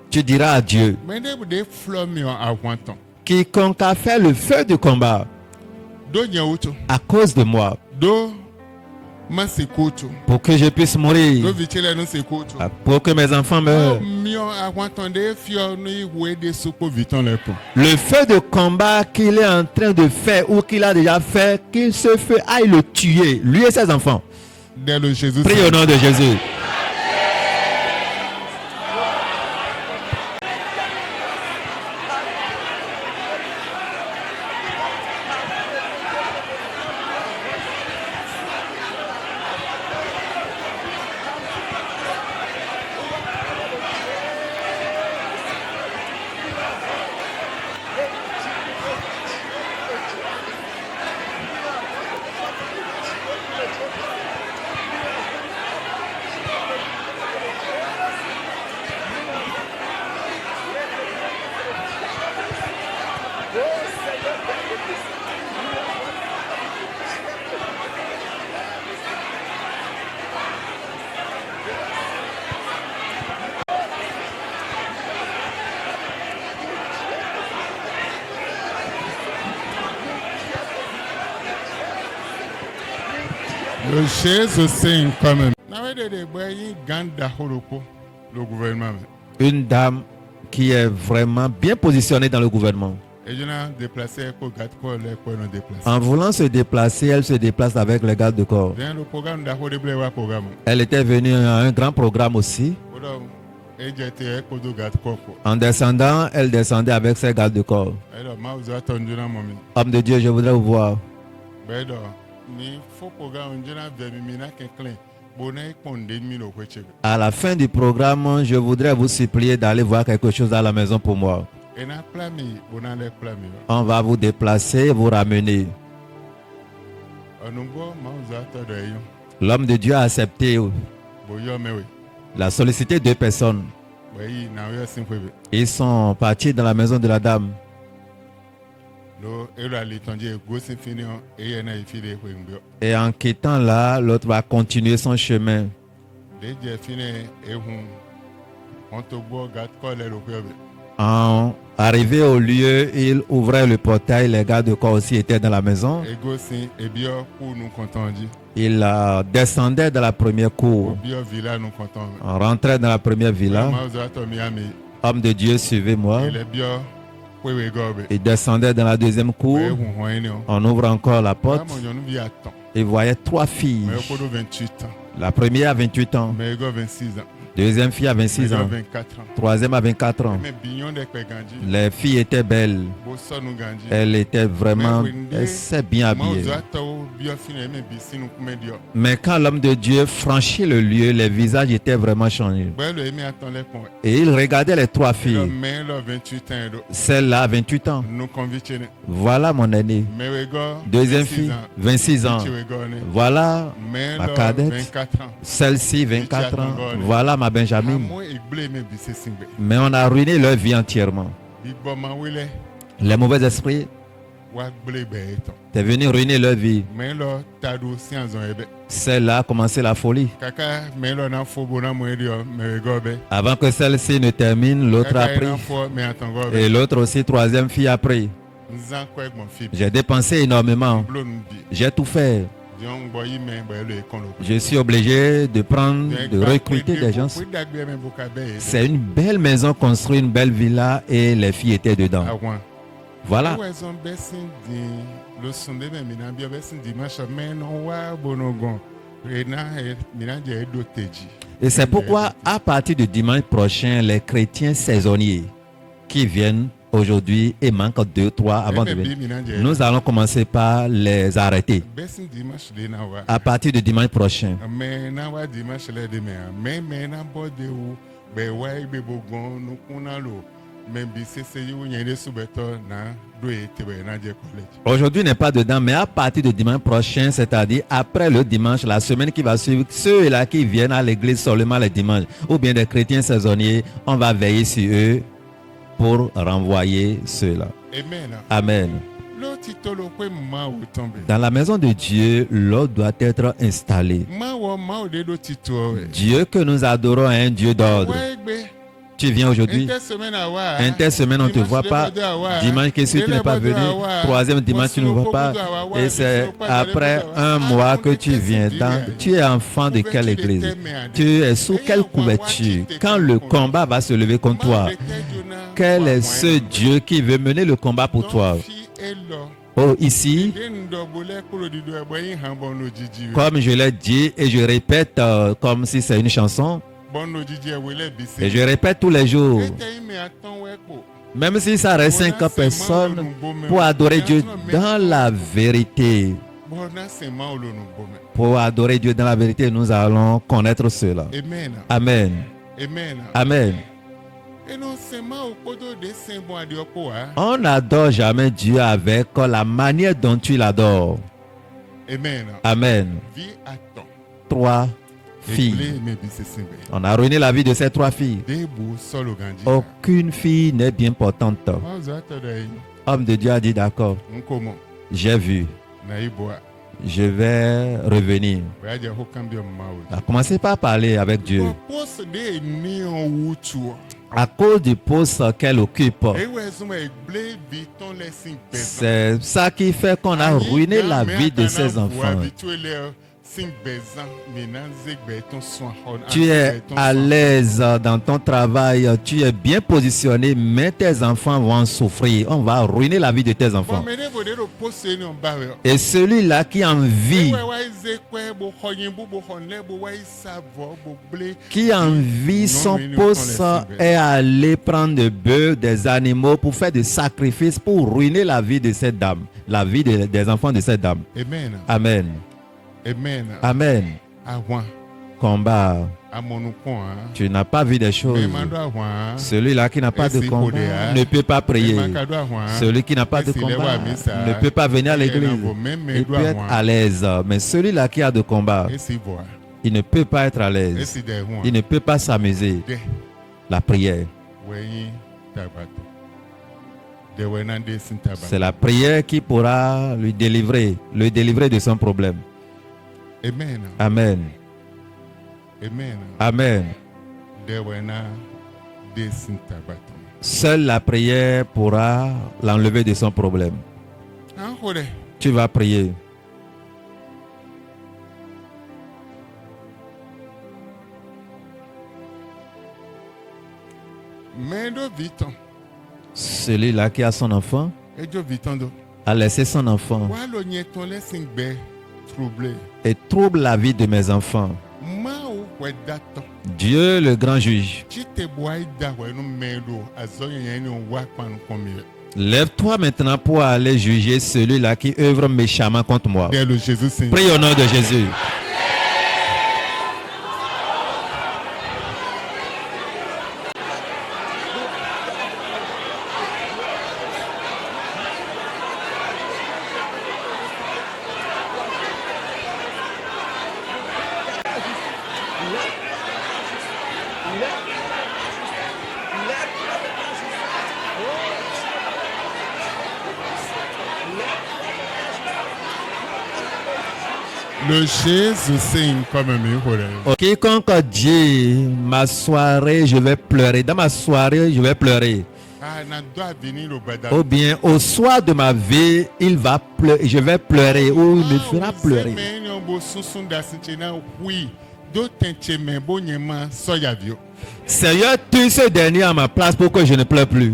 Tu diras à Dieu, quiconque a fait le feu du combat à cause de moi, pour que je puisse mourir, pour que mes enfants meurent. Le feu de combat qu'il est en train de faire ou qu'il a déjà fait, qu'il ce feu aille le tuer, lui et ses enfants. Prie au nom de Jésus. Une dame qui est vraiment bien positionnée dans le gouvernement. En voulant se déplacer, elle se déplace avec les gardes de corps. Elle était venue à un grand programme aussi. En descendant, elle descendait avec ses gardes de corps. Homme de Dieu, je voudrais vous voir. À la fin du programme, je voudrais vous supplier d'aller voir quelque chose à la maison pour moi. On va vous déplacer, vous ramener. L'homme de Dieu a accepté la sollicité deux personnes. Ils sont partis dans la maison de la dame. Et en quittant là, l'autre va continuer son chemin. En arrivé au lieu, il ouvrait le portail. Les gardes de corps aussi étaient dans la maison. Il descendait dans la première cour. On rentrait dans la première villa. Homme de Dieu, suivez-moi. Il descendait dans la deuxième cour. On ouvre encore la porte. Il voyait trois filles. La première à 28 ans. Deuxième fille à 26 ans. Troisième à 24 ans. Les filles étaient belles. Elle était vraiment, elle s'est bien habillée. Mais quand l'homme de Dieu franchit le lieu, les visages étaient vraiment changés. Et il regardait les trois filles. Celle-là, 28 ans. Voilà mon aîné. Deuxième fille, 26 ans. Voilà ma cadette. Celle-ci, 24 ans. Voilà ma Benjamin. Mais on a ruiné leur vie entièrement. Les mauvais esprits t'es venu ruiner leur vie. Celle-là a commencé la folie. Avant que celle-ci ne termine, l'autre a pris. Et l'autre aussi, troisième fille a pris. J'ai dépensé énormément. J'ai tout fait. Je suis obligé de recruter des gens. C'est une belle maison construite, une belle villa et les filles étaient dedans. Voilà. Et c'est pourquoi à partir du dimanche prochain, les chrétiens saisonniers qui viennent aujourd'hui et manquent 2-3 avant de venir, nous allons commencer par les arrêter. À partir du dimanche prochain. Aujourd'hui n'est pas dedans, mais à partir du dimanche prochain, c'est-à-dire après le dimanche, la semaine qui va suivre, ceux-là qui viennent à l'église seulement les dimanches, ou bien des chrétiens saisonniers, on va veiller sur eux pour renvoyer ceux-là. Amen. Dans la maison de Dieu, l'ordre doit être installé. Dieu que nous adorons est un Dieu d'ordre. Tu viens aujourd'hui, intersemaine on ne te voit pas, dimanche que si tu n'es pas venu, troisième dimanche tu ne vois pas, et c'est après un mois que tu viens. Tu es enfant de quelle église? Tu es sous quelle couverture? Quand le combat va se lever contre toi, quel est ce Dieu qui veut mener le combat pour toi? Oh, ici, comme je l'ai dit et je répète comme si c'est une chanson, et je répète tous les jours, même si ça reste 5 personnes pour adorer Dieu dans la vérité. Pour adorer Dieu dans la vérité, nous allons connaître cela. Amen. Amen. On n'adore jamais Dieu avec la manière dont tu l'adores. Amen. 3 filles. On a ruiné la vie de ces 3 filles. Aucune fille n'est bien portante. Homme de Dieu a dit d'accord. J'ai vu. Je vais revenir. Commencez par parler avec Dieu. À cause du poste qu'elle occupe, c'est ça qui fait qu'on a ruiné la vie de ses enfants. Tu es à l'aise dans ton travail, tu es bien positionné, mais tes enfants vont souffrir. On va ruiner la vie de tes enfants. Et celui-là qui envie son poste est allé prendre de bœufs, des animaux pour faire des sacrifices pour ruiner la vie de cette dame, la vie des enfants de cette dame. Amen. Amen. Amen. Combat. Tu n'as pas vu des choses. Celui-là qui n'a pas de combat ne peut pas prier. Celui qui n'a pas de combat ne peut pas venir à l'église. Il peut être à l'aise. Mais celui-là qui a de combat, il ne peut pas être à l'aise. Il ne peut pas s'amuser. La prière. C'est la prière qui pourra le délivrer de son problème. Amen. Amen. Amen. Amen. Seule la prière pourra l'enlever de son problème. Tu vas prier. Celui-là qui a son enfant a laissé son enfant et trouble la vie de mes enfants. Dieu le grand juge, lève-toi maintenant pour aller juger celui-là qui œuvre méchamment contre moi. Prie au nom de Jésus. Le Jésus signe comme un miracle. Quiconque dit ma soirée je vais pleurer, dans ma soirée je vais pleurer, ou bien au soir de ma vie il va pleurer, je vais pleurer, ou il me fera pleurer. Seigneur, tue ce dernier à ma place pour que je ne pleure plus.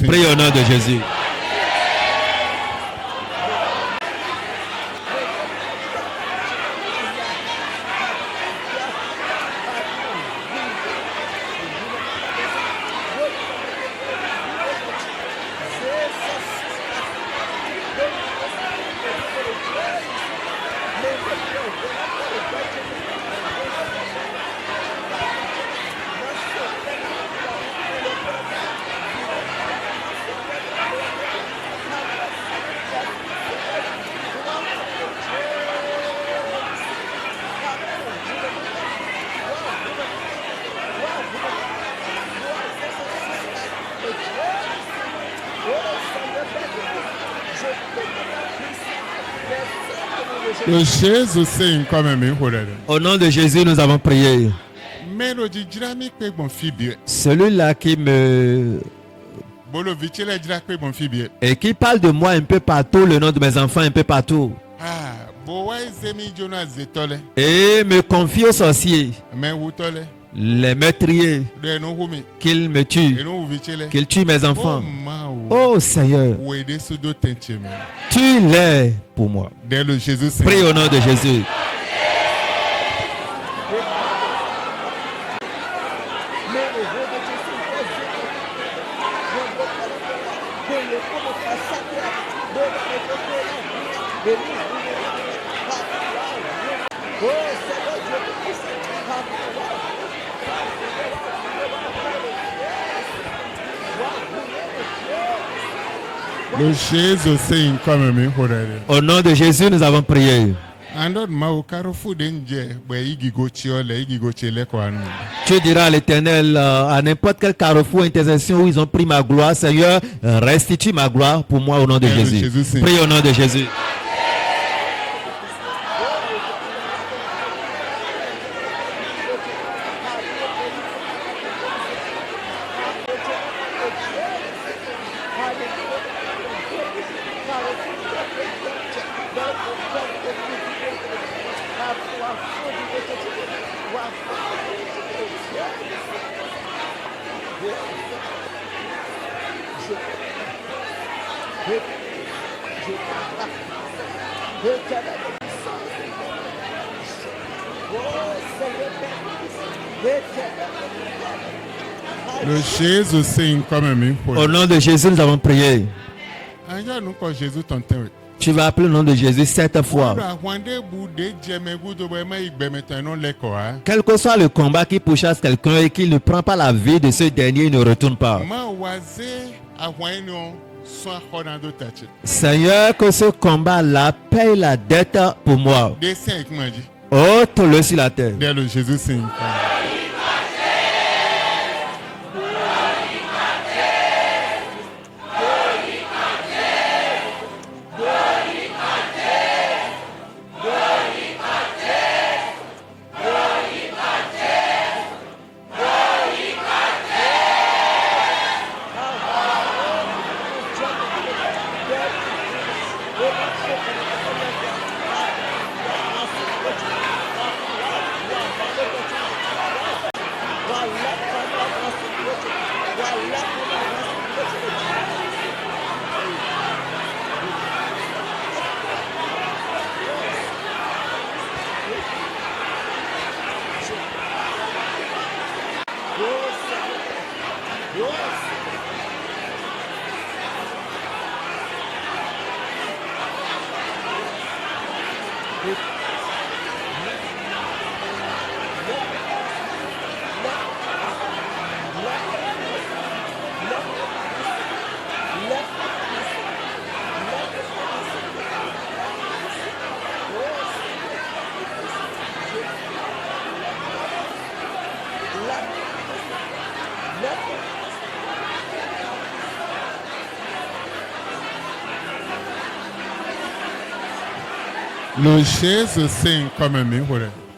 Prie au nom de Jésus. Au nom de Jésus, nous avons prié. Celui-là qui me... et qui parle de moi un peu partout, le nom de mes enfants un peu partout. Et me confie aux sorciers, les meurtriers, qu'ils me tuent, qu'ils tuent mes enfants. Oh Seigneur, tue-les pour moi. Prie au nom de Jésus. Au nom de Jésus, nous avons prié. Tu diras à l'Éternel, à n'importe quel carrefour, intercession où ils ont pris ma gloire, Seigneur, restitue ma gloire pour moi au nom de Jésus. Prie au nom de Jésus. Au nom de Jésus, nous avons prié. Tu vas appeler le nom de Jésus 7 fois. Quel que soit le combat qui pourchasse quelqu'un et qui ne prend pas la vie de ce dernier, il ne retourne pas. Seigneur, que ce combat-là paye la dette pour moi. Ôte-le sur la terre.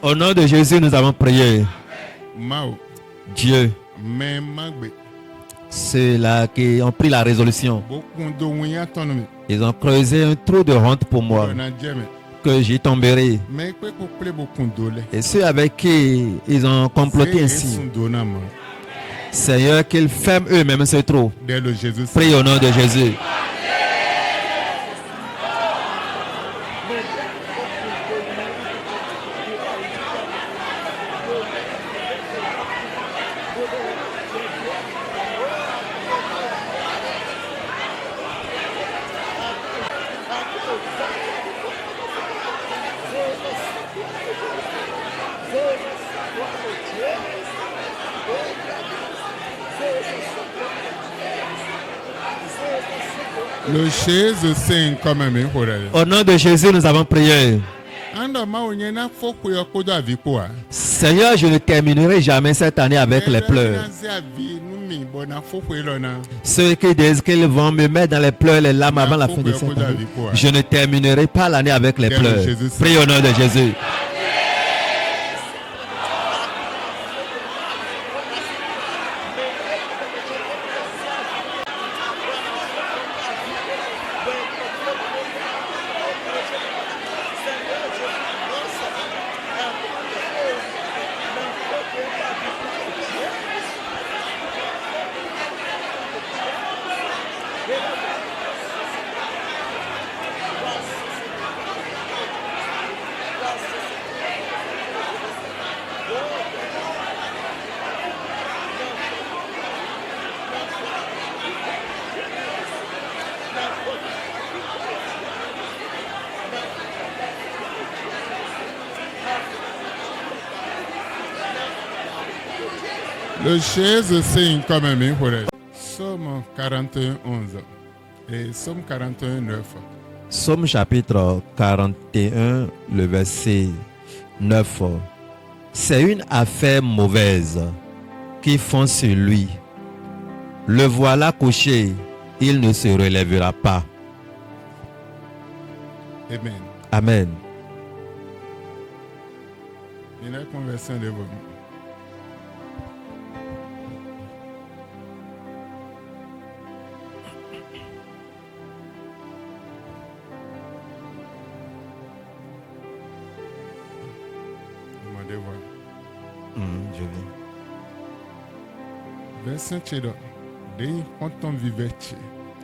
Au nom de Jésus, nous avons prié. Dieu, ceux-là qui ont pris la résolution, ils ont creusé un trou de honte pour moi, que j'y tomberai. Et ceux avec qui ils ont comploté ainsi, Seigneur, qu'ils ferment eux-mêmes ce trou. Prie au nom de Jésus. Au nom de Jésus, nous avons prié. Seigneur, je ne terminerai jamais cette année avec les pleurs. Ceux qui disent qu'ils vont me mettre dans les pleurs, les larmes avant la fin de cette année, je ne terminerai pas l'année avec les pleurs. Prie au nom de Jésus. Le chaise signe comme un minhoré. Somme 41, 11 et Somme 41, 9. Somme chapitre 41, le verset 9. C'est une affaire mauvaise qui font sur lui. Le voilà couché, il ne se relèvera pas. Amen. Amen. Il y a une conversion de vous. Je viens.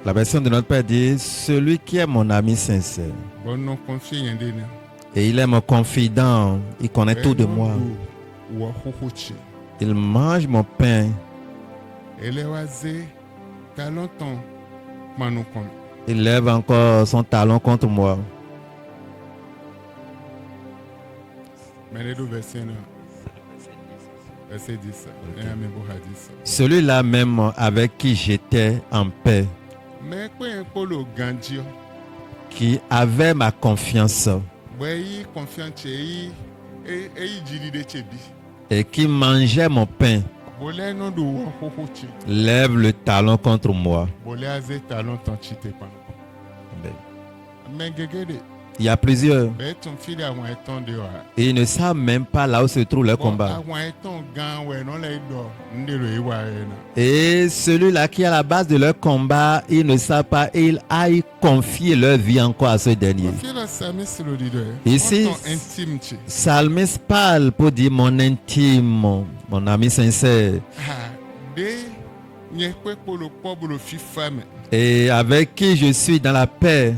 La version de notre Père dit: celui qui est mon ami sincère. Et il est mon confident, il connaît tout de moi. Il mange mon pain. Il lève encore son talon contre moi. Celui-là même avec qui j'étais en paix, qui avait ma confiance et qui mangeait mon pain, lève le talon contre moi. Il y a plusieurs. Et ils ne savent même pas là où se trouve leur combat. Et celui-là qui est à la base de leur combat, ils ne savent pas, ils aillent confier leur vie encore à ce dernier. Ici, Psalmiste parle pour dire mon intime, mon ami sincère. Et avec qui je suis dans la paix.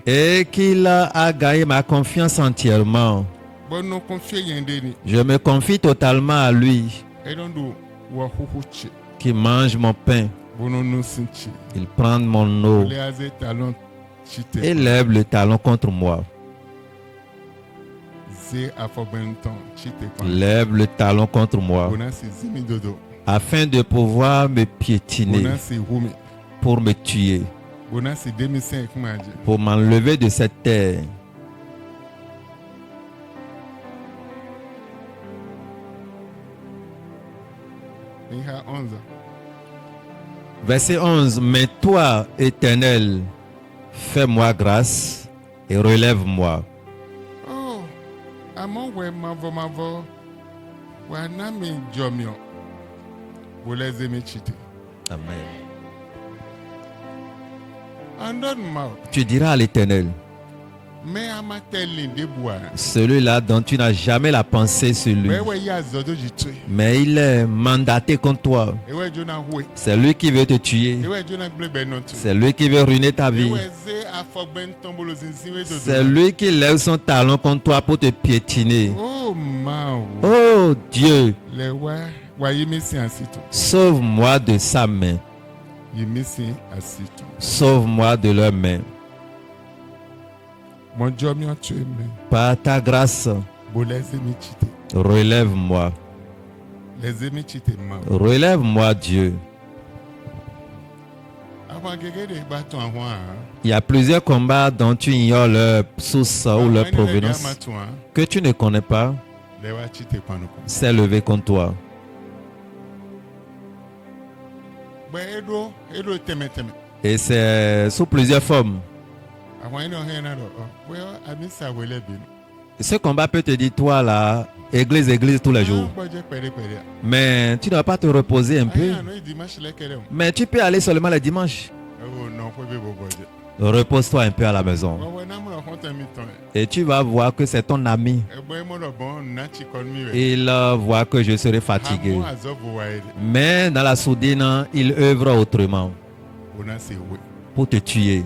Et qu'il a gagné ma confiance entièrement. Je me confie totalement à lui. Qui mange mon pain. Il prend mon eau. Et lève le talon contre moi. Lève le talon contre moi. Afin de pouvoir me piétiner, pour me tuer, pour m'enlever de cette terre. Verset 11. Mais toi, Éternel, fais-moi grâce et relève-moi. Amen. Tu diras à l'Éternel, celui-là dont tu n'as jamais la pensée sur lui, mais il est mandaté contre toi. C'est lui qui veut te tuer. C'est lui qui veut ruiner ta vie. C'est lui qui lève son talon contre toi pour te piétiner. Oh Dieu, sauve-moi de sa main. Sauve-moi de leurs mains. Par ta grâce, relève-moi. Les amis, Relève-moi, Dieu. Il y a plusieurs combats dont tu ignores leur source ou leur provenance, que tu ne connais pas, s'est levé contre toi. Et c'est sous plusieurs formes. Ce combat peut te dire, toi là, église tous les jours. Mais tu ne vas pas te reposer un peu. Mais tu peux aller seulement les dimanches. Repose-toi un peu à la maison. Et tu vas voir que c'est ton ami. Il voit que je serai fatigué. Mais dans la sourdine, il œuvre autrement pour te tuer.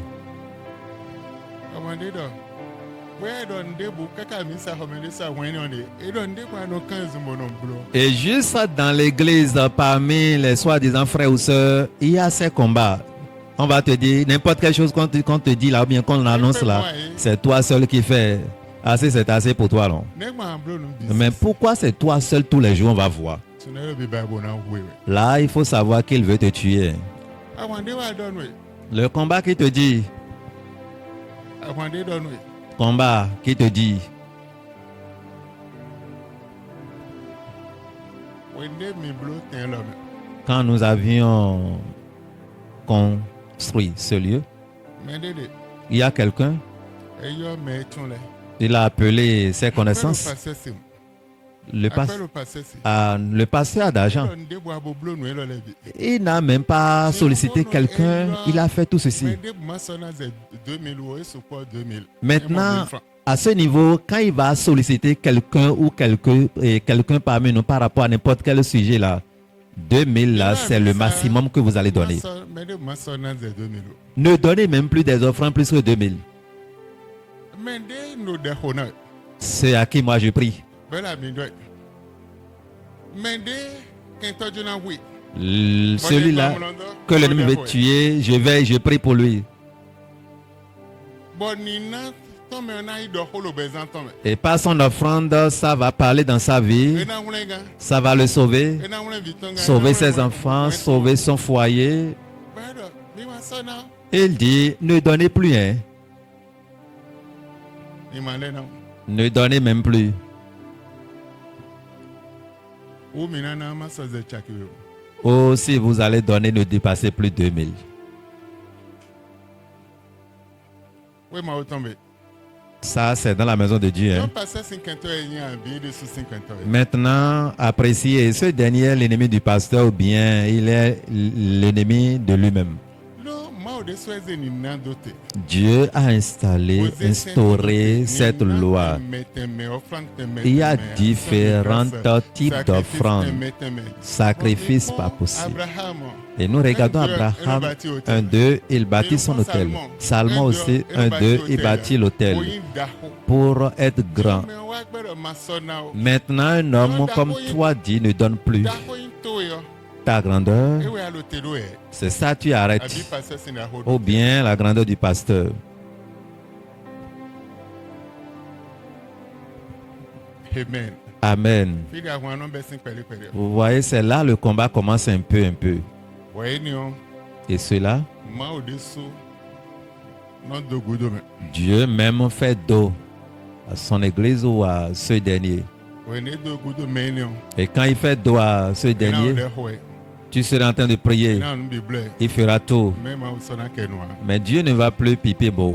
Et juste dans l'église, parmi les soi-disant frères ou sœurs, il y a ces combats. On va te dire n'importe quelle chose qu'on te dit là, ou bien qu'on l'annonce là, c'est toi seul qui fais. Assez, c'est assez pour toi, non? Mais pourquoi c'est toi seul tous les jours, on va voir? Là, il faut savoir qu'il veut te tuer. Le combat qui te dit. Combat qui te dit. Quand nous avions construit ce lieu, il y a quelqu'un, il a appelé ses connaissances. Le pasteur d'argent. Il n'a même pas sollicité quelqu'un, il a fait tout ceci. Maintenant, à ce niveau, quand il va solliciter quelqu'un ou quelqu'un parmi nous par rapport à n'importe quel sujet là, 2000 là, c'est le maximum que vous allez donner. Ne donnez même plus des offrandes plus que 2000. C'est à qui moi je prie. Celui-là que l'ennemi veut tuer, je prie pour lui. Et par son offrande, ça va parler dans sa vie, ça va le sauver, sauver ses enfants, sauver son foyer. Il dit, ne donnez plus, hein. Ne donnez même plus. Ou si vous allez donner, ne dépassez plus 2000. Ça, c'est dans la maison de Dieu. Hein. Maintenant, appréciez, ce dernier est l'ennemi du pasteur ou bien il est l'ennemi de lui-même. Dieu a instauré cette loi. Il y a différents types d'offrandes, sacrifices pas possibles. Et nous regardons Abraham 1-2, il bâtit son hôtel. Salomon aussi 1-2, il bâtit l'hôtel pour être grand. Maintenant, un homme comme toi dit ne donne plus. Ta grandeur, c'est ça tu arrêtes. Ou bien la grandeur du pasteur. Amen. Amen. Vous voyez, c'est là le combat commence un peu. Et cela, Dieu même fait dos à son église ou à ce dernier. Et quand il fait dos à ce dernier, tu seras en train de prier. Il fera tout. Mais Dieu ne va plus piper beau.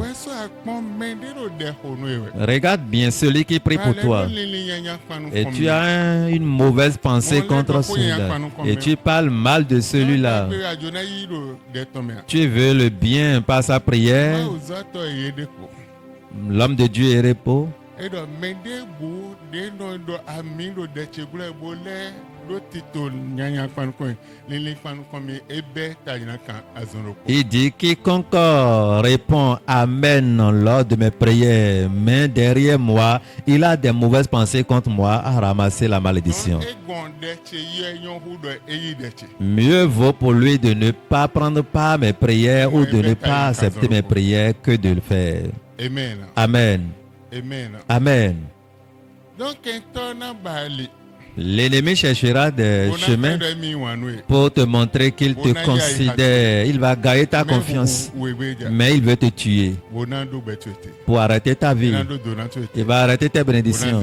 Regarde bien celui qui prie pour toi. Et tu as une mauvaise pensée contre celui-là. Et tu parles mal de celui-là. Tu veux le bien par sa prière. L'homme de Dieu est repos. Il dit quiconque répond Amen lors de mes prières, mais derrière moi, il a des mauvaises pensées contre moi à ramasser la malédiction. Mieux vaut pour lui de ne pas prendre part à mes prières ou de ne pas accepter mes prières que de le faire. Amen. Amen. Amen. L'ennemi cherchera des chemins pour te montrer qu'il te considère. Il va gagner ta confiance. Mais il veut te tuer. Pour arrêter ta vie. Il va arrêter tes bénédictions.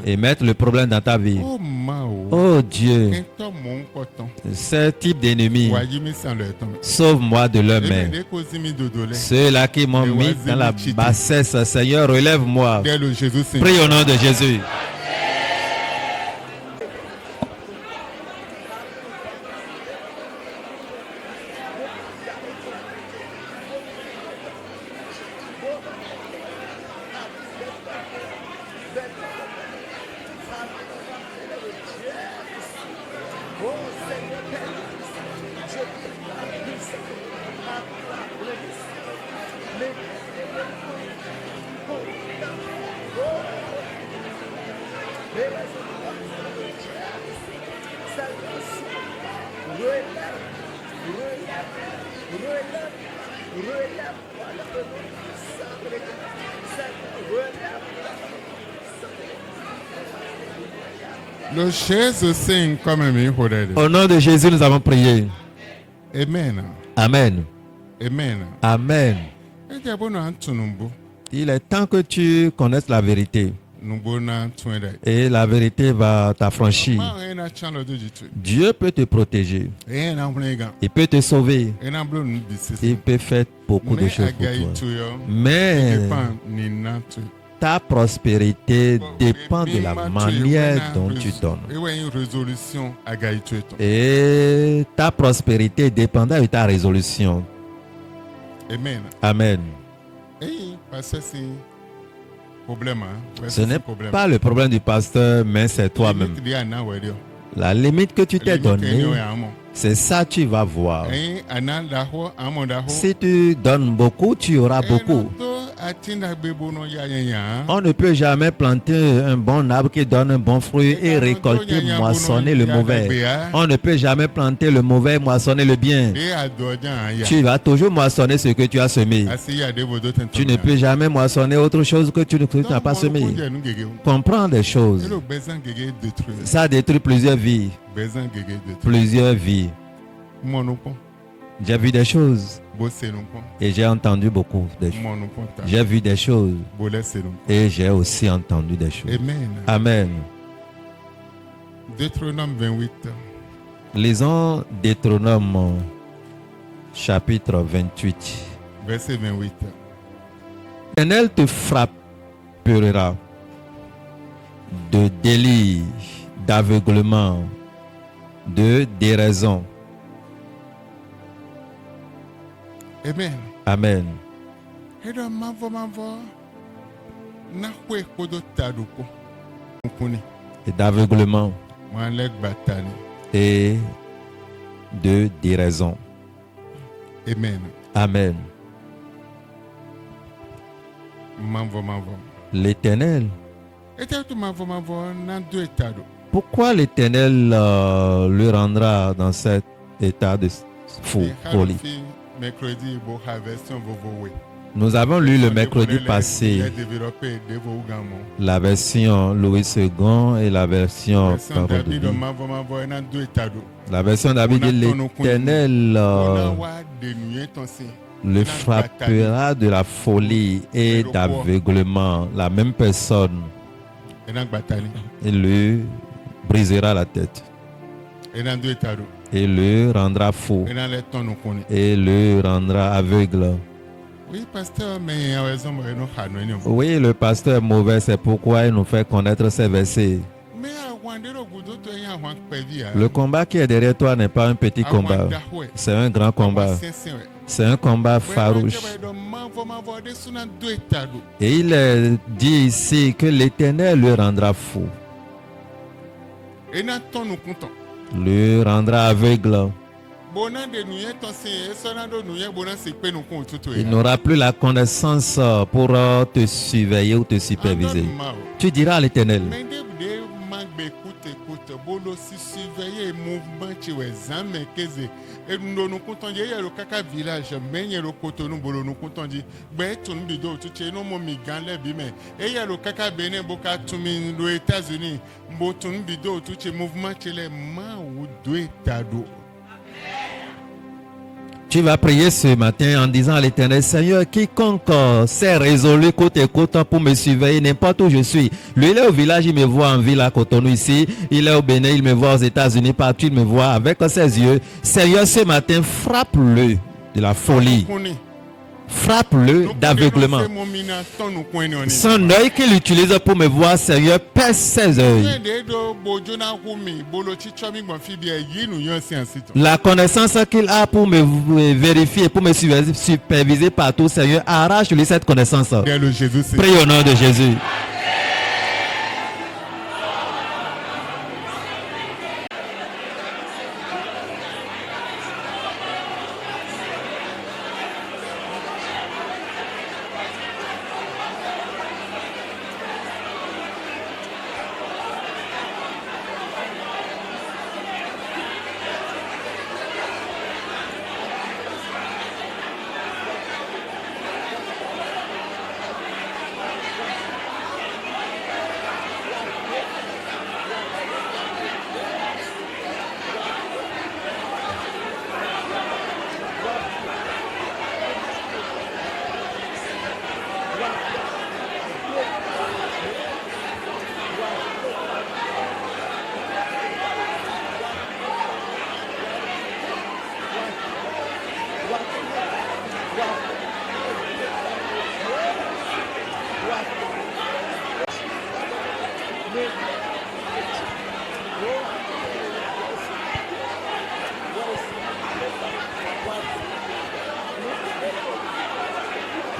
Et mettre le problème dans ta vie. Oh Dieu. Ce type d'ennemi. Sauve-moi de leurs mains. Ceux-là qui m'ont mis dans la bassesse. Seigneur, relève-moi. Prie au nom de Jésus. Au nom de Jésus, nous avons prié. Amen. Amen. Amen. Amen. Il est temps que tu connaisses la vérité. Et la vérité va t'affranchir. Dieu peut te protéger. Il peut te sauver. Il peut faire beaucoup de choses pour toi. Mais ta prospérité dépend de la manière dont tu donnes. Et ta prospérité dépendra de ta résolution. Amen. Ce n'est pas le problème du pasteur, mais c'est toi-même. La limite que tu t'es donnée, c'est ça que tu vas voir. Si tu donnes beaucoup, tu auras beaucoup. On ne peut jamais planter un bon arbre qui donne un bon fruit et récolter, moissonner le mauvais. On ne peut jamais planter le mauvais, moissonner le bien. Tu vas toujours moissonner ce que tu as semé. Tu ne peux jamais moissonner autre chose que tu n'as pas semé. Comprends des choses. Ça détruit plusieurs vies. Plusieurs vies. J'ai vu des choses. Et j'ai entendu beaucoup de choses. J'ai vu des choses. Et j'ai aussi entendu des choses. Amen. Deutéronome 28. Lisons Deutéronome chapitre 28. Verset 28. L'Éternel te frappera de délire, d'aveuglement, de déraison. Amen. Amen. Et d'aveuglement et de déraison. Amen. Amen. L'Éternel. Pourquoi l'Éternel le rendra dans cet état de folie? Nous avons lu le mercredi passé la version Louis II et la version Parole de vie. La version David dit l'Éternel le frappera de la folie et d'aveuglement. La même personne. Il lui brisera la tête. Et le rendra fou. Et le rendra aveugle. Oui, le pasteur est mauvais, c'est pourquoi il nous fait connaître ces versets. Le combat qui est derrière toi n'est pas un petit combat. C'est un grand combat. C'est un combat farouche. Et il est dit ici que l'Éternel le rendra fou. Le rendra aveugle. Il n'aura plus la connaissance pour te surveiller ou te superviser. Tu diras à l'Éternel, bolo si surveiller mouvement qui est jamais keze et nous nous comptons dire le kaka village mais le Cotonou bolo nous comptons dire ben tout nous bido tout chez nous mon migan le bime et y a le kaka Benin boka tout min aux États-Unis bo tout nous bido tout chez mouvement qui les ma ou deux tado. Tu vas prier ce matin en disant à l'Éternel, Seigneur, quiconque s'est résolu côte et côte pour me surveiller n'importe où je suis. Lui, il est au village, il me voit en ville à Cotonou ici. Il est au Bénin, il me voit aux États-Unis, partout, il me voit avec ses yeux. Seigneur, ce matin, frappe-le de la folie. Frappe-le d'aveuglement. Son œil qu'il utilise pour me voir, Seigneur, pèse ses yeux. La connaissance qu'il a pour me vérifier, pour me superviser partout, Seigneur, arrache-lui cette connaissance. Prie au nom de Jésus.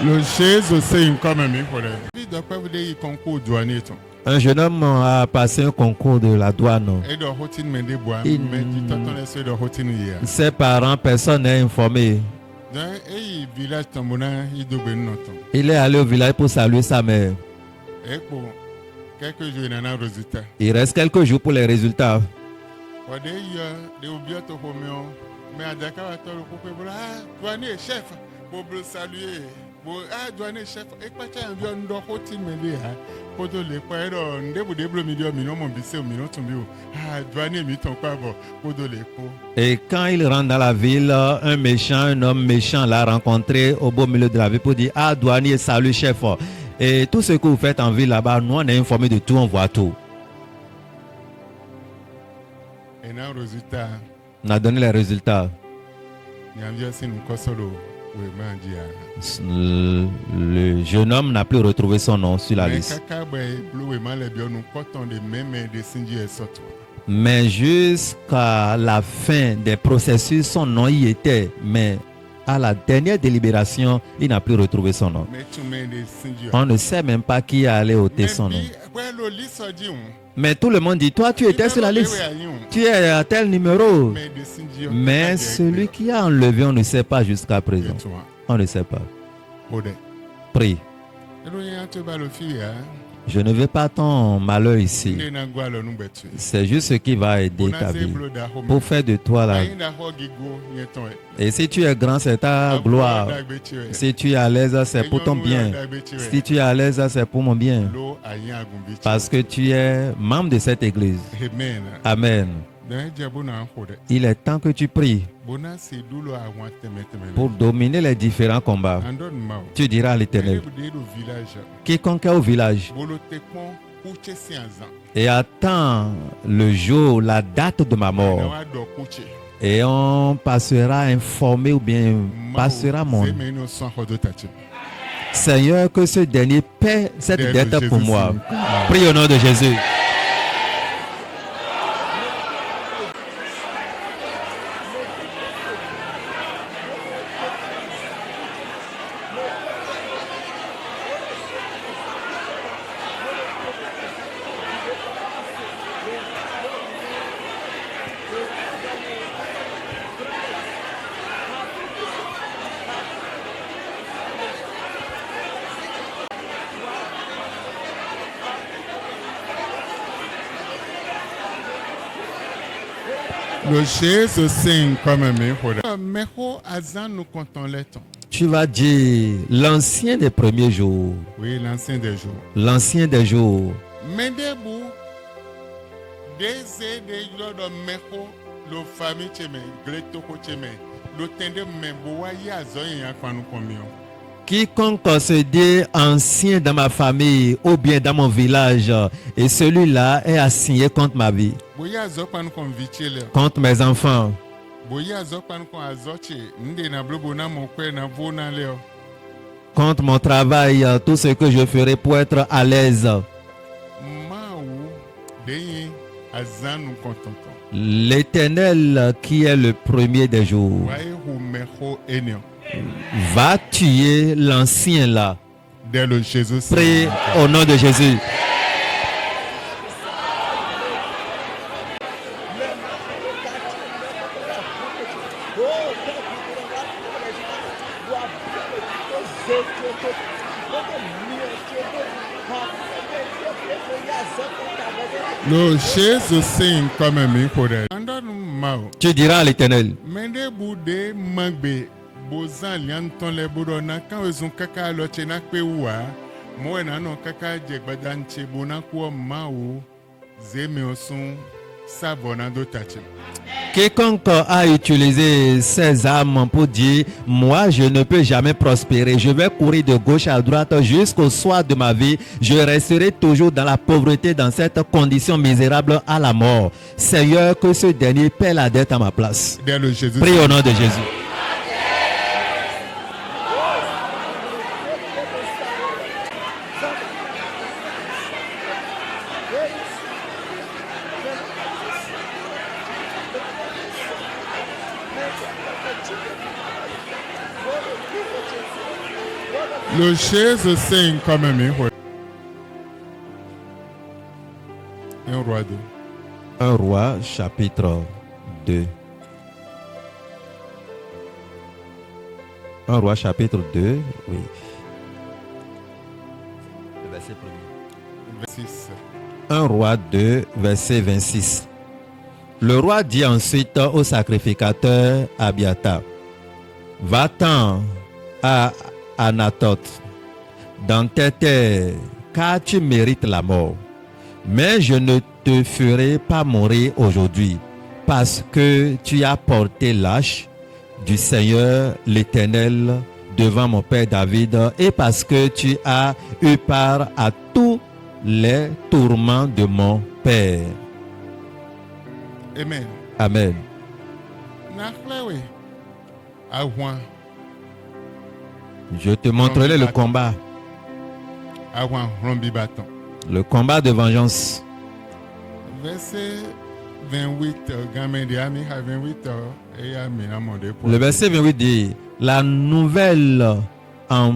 Le Jésus c'est une comme ami pour les concours douanier. Un jeune homme a passé un concours de la douane. Ses parents, personne n'est informé. Il est allé au village pour saluer sa mère. Il reste quelques jours pour les résultats. Et quand il rentre dans la ville, un homme méchant l'a rencontré au beau milieu de la ville pour dire: ah, douanier, salut chef. Et tout ce que vous faites en ville là-bas, nous on est informé de tout, on voit tout. On a donné les résultats. Le jeune homme n'a plus retrouvé son nom sur la liste. Mais jusqu'à la fin des processus, son nom y était. Mais à la dernière délibération, il n'a plus retrouvé son nom. On ne sait même pas qui allait ôter son nom. Mais tout le monde dit: toi, tu étais sur la liste. Tu es à tel numéro. Mais celui qui a enlevé, on ne sait pas jusqu'à présent. On ne sait pas. Prie. Je ne veux pas ton malheur ici. C'est juste ce qui va aider ta vie. Pour faire de toi la... Et si tu es grand, c'est ta gloire. Si tu es à l'aise, c'est pour ton bien. Si tu es à l'aise, c'est pour mon bien. Parce que tu es membre de cette église. Amen. Il est temps que tu pries pour dominer les différents combats. Tu diras à l'Éternel: quiconque est au village et attend le jour, la date de ma mort, et on passera informé ou bien passera mon... Seigneur, que ce dernier paie cette dette pour moi. Prie au nom de Jésus. Le Jésus sing comme Meho Azan nous comptons les temps. Tu vas dire l'ancien des premiers jours. Oui, l'ancien des jours. L'ancien des jours. Mendebu Deze de Yodo Meho lo famille cheme Gletoko cheme lo tende membo ya zoyin ya kwanu komion. Quiconque se dit ancien dans ma famille ou bien dans mon village, et celui-là est assigné contre ma vie, contre mes enfants, contre mon travail, tout ce que je ferai pour être à l'aise. L'Éternel qui est le premier des jours va tuer l'ancien là. Prie au nom de Jésus. Le Jésus sing comme un tu diras à l'Éternel. Bozan lianton le burona kan wezun kaka loche na pe wa mo na no kaka jegbadanche bona ko mawo zeme osun sabona do tache. Quiconque a utilisé ses armes pour dire moi je ne peux jamais prospérer, je vais courir de gauche à droite jusqu'au soir de ma vie, je resterai toujours dans la pauvreté, dans cette condition misérable à la mort. Seigneur, que ce dernier paie la dette à ma place. Prie au nom de Jésus. Le Jésus sing comme un roi 2. Un roi chapitre 2. Un roi chapitre 2, oui. Le verset 1er. 26. Un roi 2, verset 26. Le roi dit ensuite au sacrificateur Abiathar, va-t'en à Anathoth, dans tes terres, car tu mérites la mort. Mais je ne te ferai pas mourir aujourd'hui, parce que tu as porté l'âge du Seigneur l'Éternel devant mon père David, et parce que tu as eu part à tous les tourments de mon père. Amen. Amen. Je te montrerai le combat. Le combat de vengeance. Verset 28, le verset 28 dit, la nouvelle en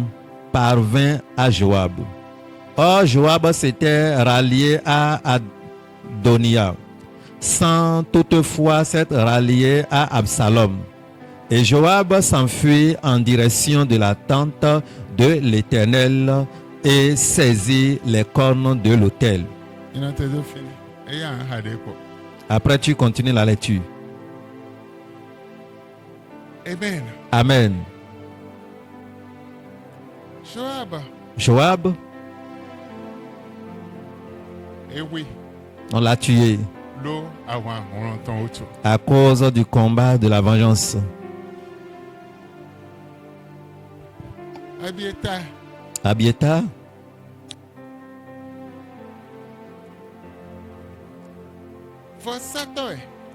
parvint à Joab. Or, Joab s'était rallié à Adonia, sans toutefois s'être rallié à Absalom. Et Joab s'enfuit en direction de la tente de l'Éternel et saisit les cornes de l'autel. Après, tu continues la lecture. Amen. Amen. Joab. Oui. On l'a tué à cause du combat de la vengeance. Abiathar.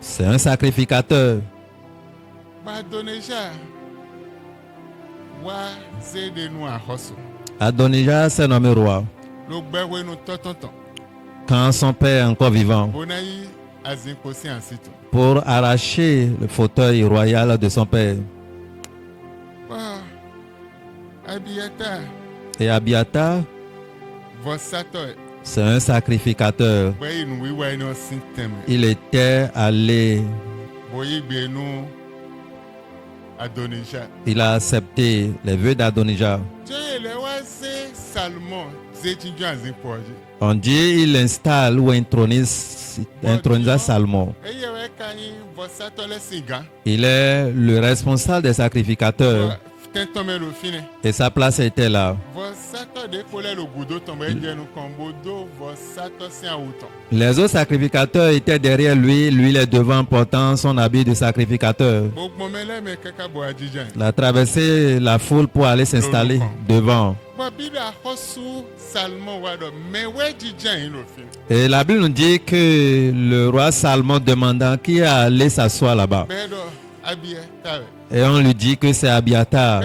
C'est un sacrificateur. Adonijah s'est nommé roi quand son père est encore vivant, pour arracher le fauteuil royal de son père. Et Abiathar, c'est un sacrificateur. Il était allé, il a accepté les vœux d'Adonijah. On dit il installe ou intronisa Salomon. Il est le responsable des sacrificateurs. Et sa place était là. Les autres sacrificateurs étaient derrière lui. Lui, il est devant, portant son habit de sacrificateur. Il a traversé la foule pour aller s'installer devant. Et la Bible nous dit que le roi Salomon demanda qui est allé s'asseoir là-bas. Et on lui dit que c'est Abiatar.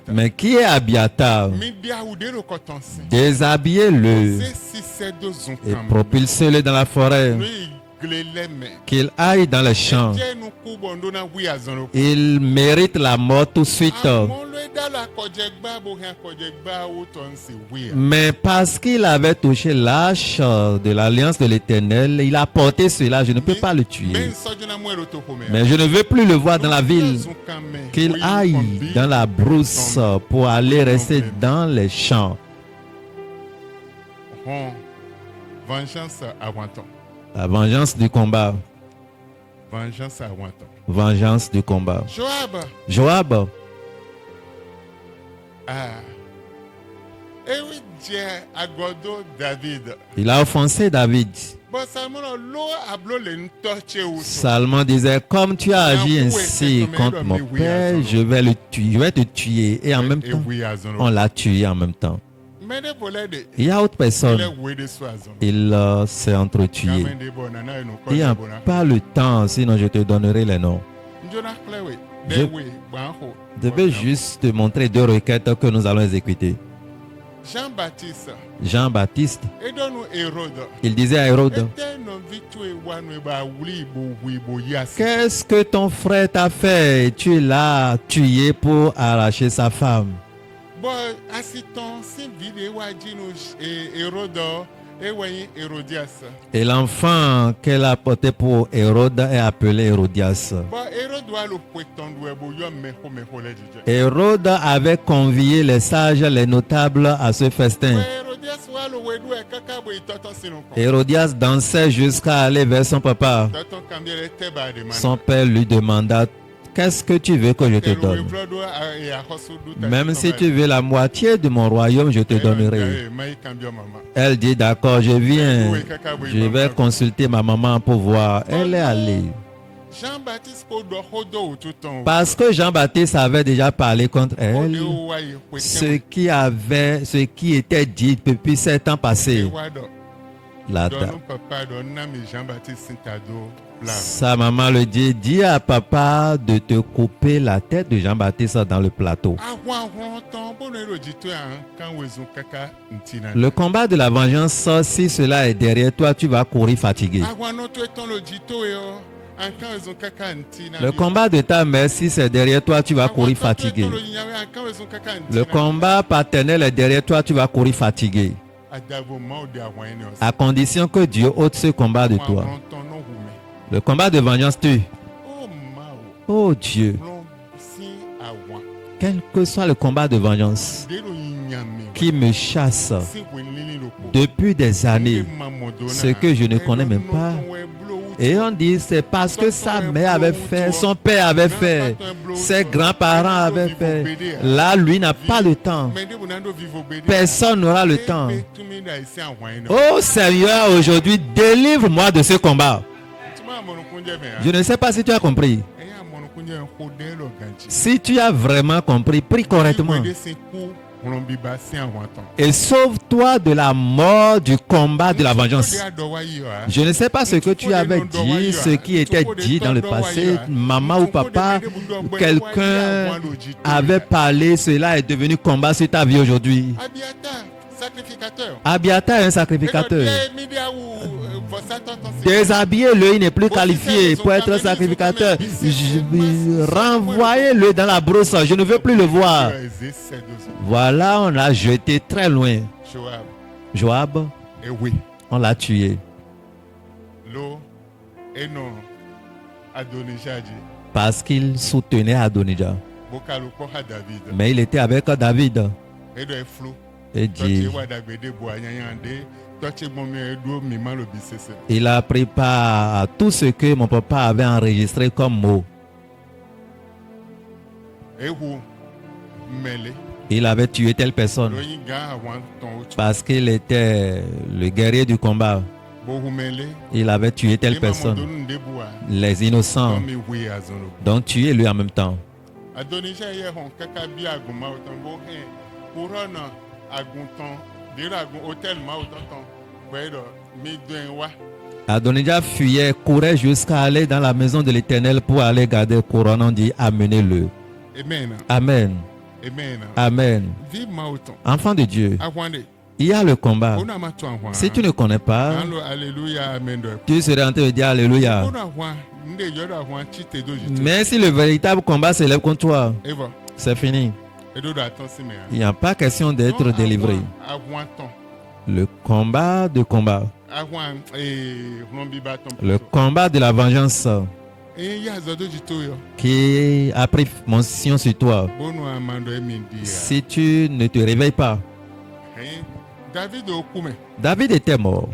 Mais qui est Abiatar? Déshabillez-le et propulsez-le dans la forêt. Qu'il aille dans les champs. Il mérite la mort tout de suite. Mais parce qu'il avait touché l'arche de l'alliance de l'Éternel, il a porté cela. Je ne peux pas le tuer. Mais je ne veux plus le voir dans la ville. Qu'il aille dans la brousse pour aller rester dans les champs. La vengeance du combat. Vengeance du combat. Joab. Il a offensé David. Salomon disait, comme tu as agi ainsi contre mon père, je vais le tuer, je vais te tuer. Et en même temps, on l'a tué en même temps. Il y a autre personne. Il s'est entretué. Il n'y a pas le temps, sinon je te donnerai les noms. Je vais juste te montrer deux requêtes que nous allons exécuter. Jean-Baptiste, il disait à Hérode, qu'est-ce que ton frère t'a fait? Tu l'as tué pour arracher sa femme. Et l'enfant qu'elle a porté pour Hérode est appelé Hérodias. Hérode avait convié les sages, les notables à ce festin. Hérodias dansait jusqu'à aller vers son papa. Son père lui demanda, qu'est-ce que tu veux que je te donne? Même si tu veux la moitié de mon royaume, je te donnerai. Elle dit, d'accord, je viens. Je vais consulter ma maman pour voir. Elle est allée. Parce que Jean-Baptiste avait déjà parlé contre elle. Ce qui était dit depuis 7 ans passés. Sa maman le dit, dis à papa de te couper la tête de Jean-Baptiste dans le plateau. Le combat de la vengeance, si cela est derrière toi, tu vas courir fatigué. Le combat de ta mère, si c'est derrière toi, tu vas courir fatigué. Le combat paternel est derrière toi, tu vas courir fatigué. À condition que Dieu ôte ce combat de toi. Le combat de vengeance tue. Oh Dieu. Quel que soit le combat de vengeance qui me chasse depuis des années, ce que je ne connais même pas. Et on dit c'est parce que sa mère avait fait, son père avait fait, ses grands-parents avaient fait. Là, lui n'a pas le temps. Personne n'aura le temps. Oh Seigneur, aujourd'hui, délivre-moi de ce combat. Je ne sais pas si tu as compris. Si tu as vraiment compris, prie correctement. Et sauve-toi de la mort du combat de la vengeance. Je ne sais pas ce que tu avais dit, ce qui était dit dans le passé, maman ou papa, quelqu'un avait parlé, cela est devenu combat sur ta vie aujourd'hui. Abiatar est un sacrificateur. Déshabillez-le, il n'est plus qualifié pour être sacrificateur. Renvoyez-le dans la brousse, je ne veux plus le voir. Voilà, on l'a jeté très loin. Joab, on l'a tué. Parce qu'il soutenait Adonijah. Mais il était avec David. Et dit, Il a pris part à tout ce que mon papa avait enregistré comme mots. Il avait tué telle personne parce qu'il était le guerrier du combat. Il avait tué telle personne. Les innocents. Donc tué lui en même temps. Adonijah fuyait, courait jusqu'à aller dans la maison de l'Éternel pour aller garder le couronne. On dit amenez-le. Amen. Amen. Amen. Enfant de Dieu, il y a le combat. Si tu ne connais pas, tu serais en train de dire Alléluia. Mais si le véritable combat s'élève contre toi, c'est fini. Il n'y a pas question d'être délivré. Le combat de combat. Le combat de la vengeance qui a pris mention sur toi. Si tu ne te réveilles pas, David était mort.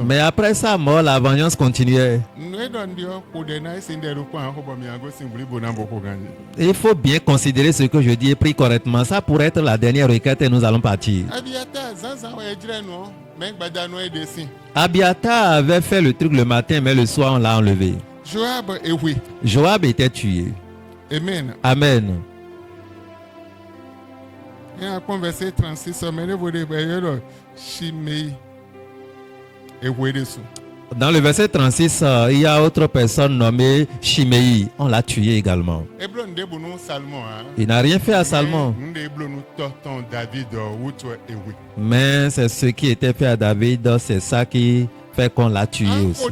Mais après sa mort, la vengeance continuait. Il faut bien considérer ce que je dis et pris correctement. Ça pourrait être la dernière requête et nous allons partir. Abiatar avait fait le truc le matin, mais le soir on l'a enlevé. Joab était tué. Amen. Amen. Verset 36, dans le verset 36, il y a autre personne nommée Shimei. On l'a tué également. Il n'a rien fait à Salmon. Mais c'est ce qui était fait à David, c'est ça qui fait qu'on l'a tué aussi.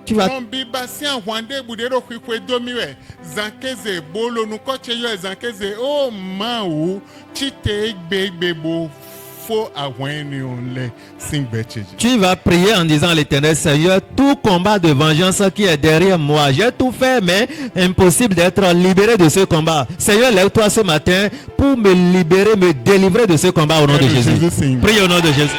Tu vas... Tu vas prier en disant à l'Éternel, Seigneur, tout combat de vengeance qui est derrière moi, j'ai tout fait, mais impossible d'être libéré de ce combat. Seigneur, lève-toi ce matin pour me libérer, me délivrer de ce combat au nom de Jésus. Prie au nom de Jésus.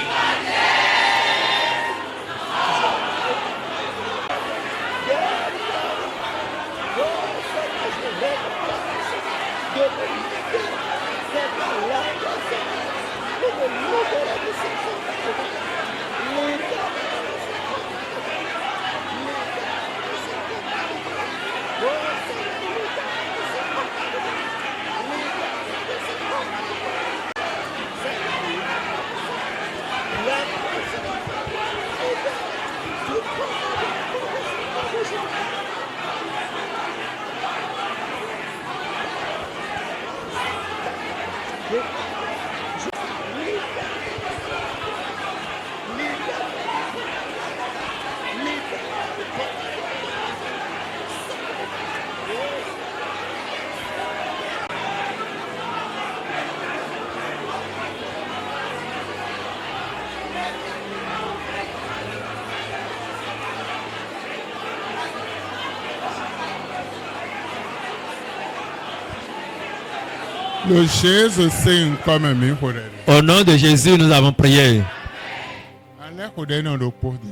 Au nom de Jésus, nous avons prié.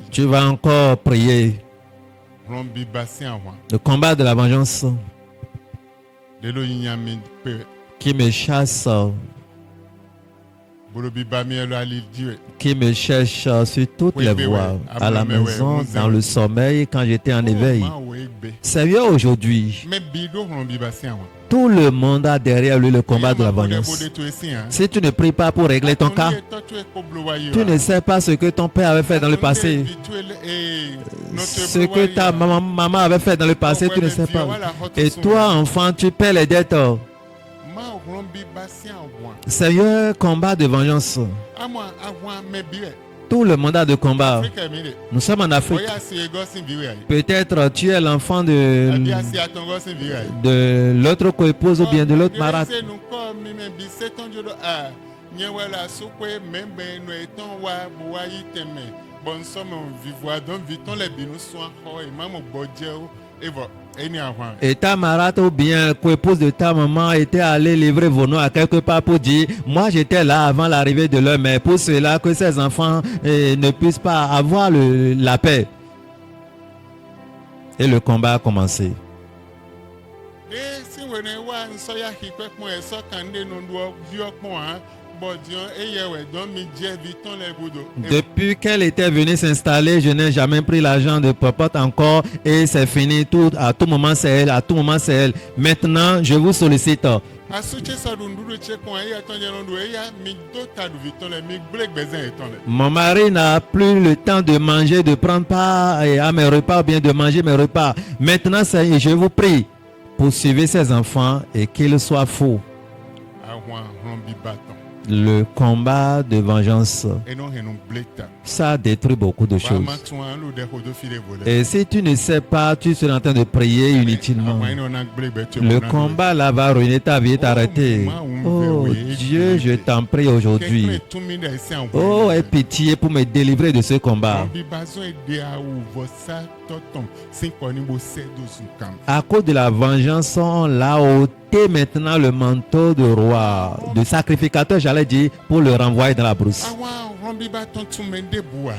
Tu vas encore prier. Le combat de la vengeance qui me chasse, qui me cherche sur toutes les voies, à la maison, dans le sommeil, quand j'étais en éveil. Seigneur, aujourd'hui, tout le monde a derrière lui le combat de la vengeance. Si tu ne pries pas pour régler ton cas, tu ne sais pas ce que ton père avait fait dans le passé. Ce que ta maman avait fait dans le passé, tu ne sais pas. Et toi, enfant, tu paies les dettes. Seigneur, combat de vengeance. Tout le mandat de combat. Nous sommes en Afrique. Peut-être tu es l'enfant de l'autre co-épouse ou bien de l'autre marâtre. et ta marâtre ou bien l'épouse de ta maman était allée livrer vos noms à quelque part pour dire moi j'étais là avant l'arrivée de l'heure, mais pour cela que ces enfants ne puissent pas avoir la paix. Et le combat a commencé. Depuis qu'elle était venue s'installer, je n'ai jamais pris l'argent de popote encore et c'est fini. À tout moment c'est elle, à tout moment c'est elle. Maintenant, je vous sollicite. Mon mari n'a plus le temps de manger, de prendre part à mes repas ou bien de manger mes repas. Maintenant, je vous prie, poursuivez ces enfants et qu'ils soient fous. Le combat de vengeance, ça détruit beaucoup de choses. Et si tu ne sais pas, tu seras en train de prier inutilement. Le combat là va ruiner ta vie et t'arrêter. Oh Dieu, je t'en prie aujourd'hui. Oh, aie pitié pour me délivrer de ce combat. À cause de la vengeance, on l'a ôté maintenant le manteau de roi, de sacrificateur, j'allais dire, pour le renvoyer dans la brousse.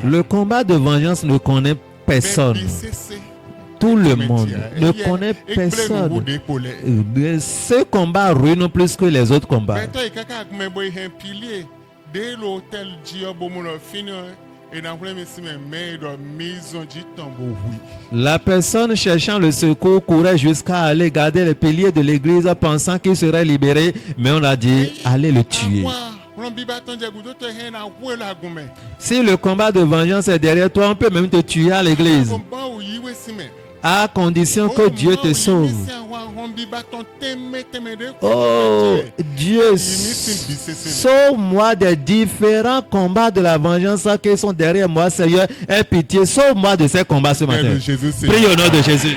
Le combat de vengeance ne connaît personne. Tout le monde ne connaît personne. Ce combat ruine plus que les autres combats. La personne cherchant le secours courait jusqu'à aller garder les piliers de l'église pensant qu'il serait libéré, mais on a dit allez le tuer. Si le combat de vengeance est derrière toi, on peut même te tuer à l'église, à condition que Dieu te sauve. Oh Dieu, sauve-moi des différents combats de la vengeance qui sont derrière moi, Seigneur. Aie pitié, sauve-moi de ces combats ce matin. Prie au nom de Jésus.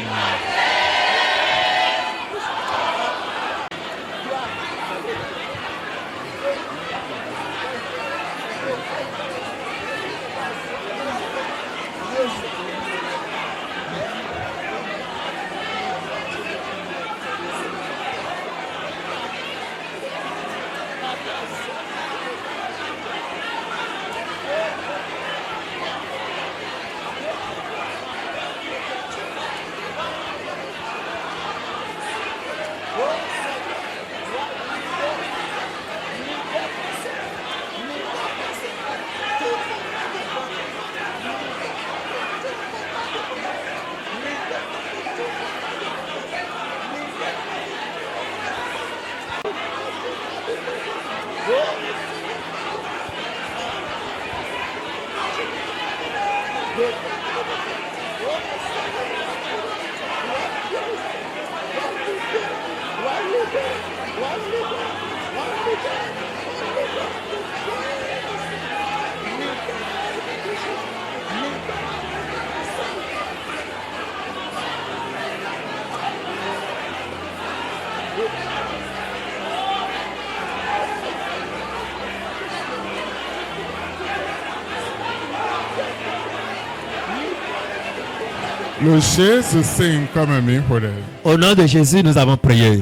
Au nom de Jésus, nous avons prié.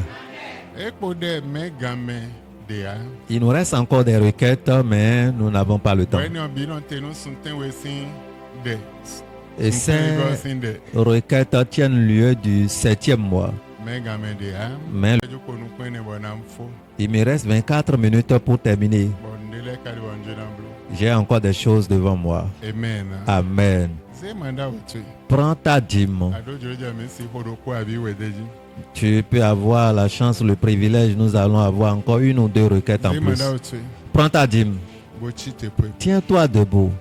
Il nous reste encore des requêtes, mais nous n'avons pas le temps. Et ces requêtes tiennent lieu du 7e mois. Mais il me reste 24 minutes pour terminer. J'ai encore des choses devant moi. Amen. Prends ta dîme. Tu peux avoir la chance, le privilège. Nous allons avoir encore une ou deux requêtes en plus. Prends ta dîme. Tiens-toi debout.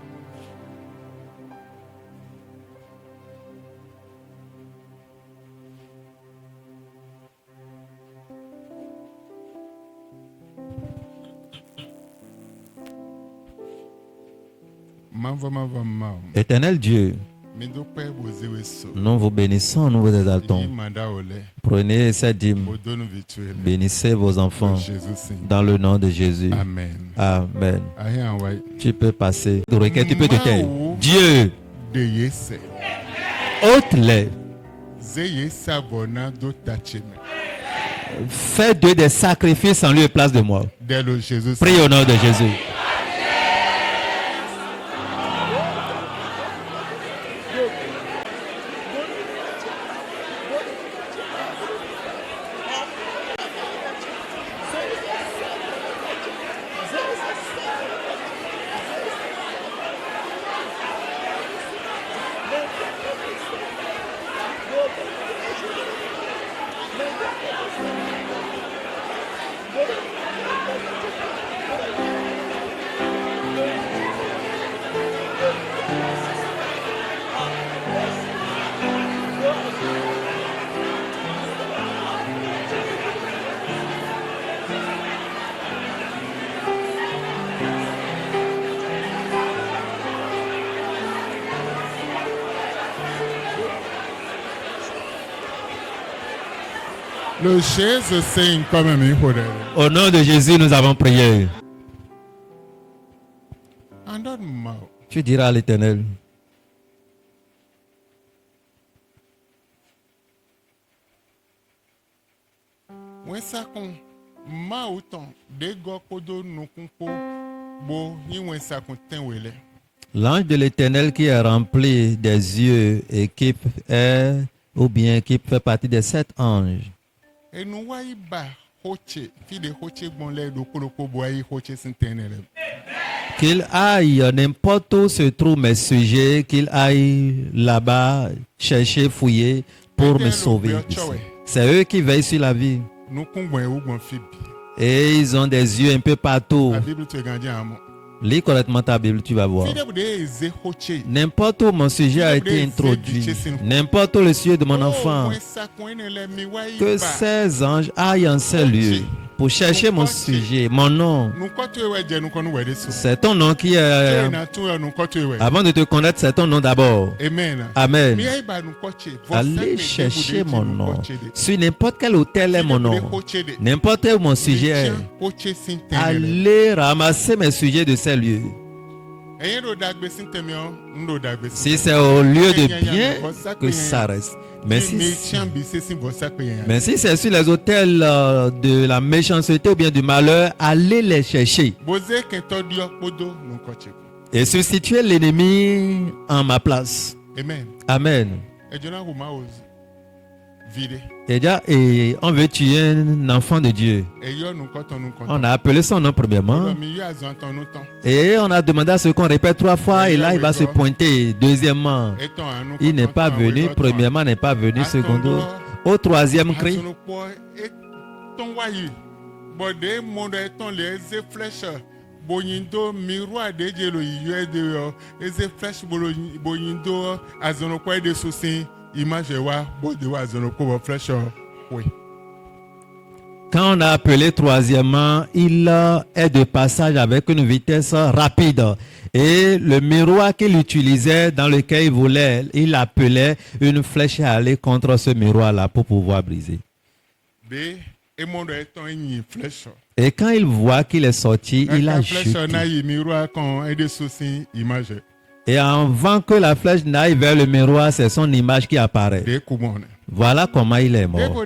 Éternel Dieu, nous vous bénissons, nous vous exaltons. Prenez cette dîme, bénissez vos enfants dans le nom de Jésus. Amen. Tu peux passer. Tu peux te taire. Dieu, ôte-les Fais d'eux des sacrifices en lieu et place de moi. Prie au nom de Jésus. Au nom de Jésus, nous avons prié. Tu diras à l'Éternel. L'ange de l'Éternel qui est rempli des yeux et qui est, ou bien qui fait partie des 7 anges. Qu'il aille n'importe où se trouvent mes sujets, qu'il aille là-bas chercher, fouiller pour me sauver. C'est eux qui veillent sur la vie. Et ils ont des yeux un peu partout. Lis correctement ta Bible, tu vas voir. N'importe où mon sujet a été introduit, n'importe où le sujet de mon enfant, que ces anges aillent en ces lieux pour chercher mon sujet, mon nom. C'est ton nom qui est... Avant de te connaître, c'est ton nom d'abord. Amen. Allez chercher mon nom. Sur n'importe quel hôtel est mon nom. N'importe où mon sujet est. Allez ramasser mes sujets de ces lieux. Si c'est au lieu de bien, que ça reste. Mais si c'est sur les hôtels de la méchanceté ou bien du malheur, allez les chercher. Et substituer l'ennemi en ma place. Amen. Et on veut tuer un enfant de Dieu. On a appelé son nom premièrement. Et on a demandé à ce qu'on répète 3 fois. Et là, il va se pointer. Deuxièmement, il n'est pas venu. Premièrement, n'est pas venu. Secondo, au 3e cri. Quand on a appelé troisièmement, il est de passage avec une vitesse rapide. Et le miroir qu'il utilisait, dans lequel il appelait une flèche à aller contre ce miroir-là pour pouvoir briser. Et quand il voit qu'il est sorti, il a chuté. Et avant que la flèche n'aille vers le miroir, c'est son image qui apparaît. Voilà comment il est mort.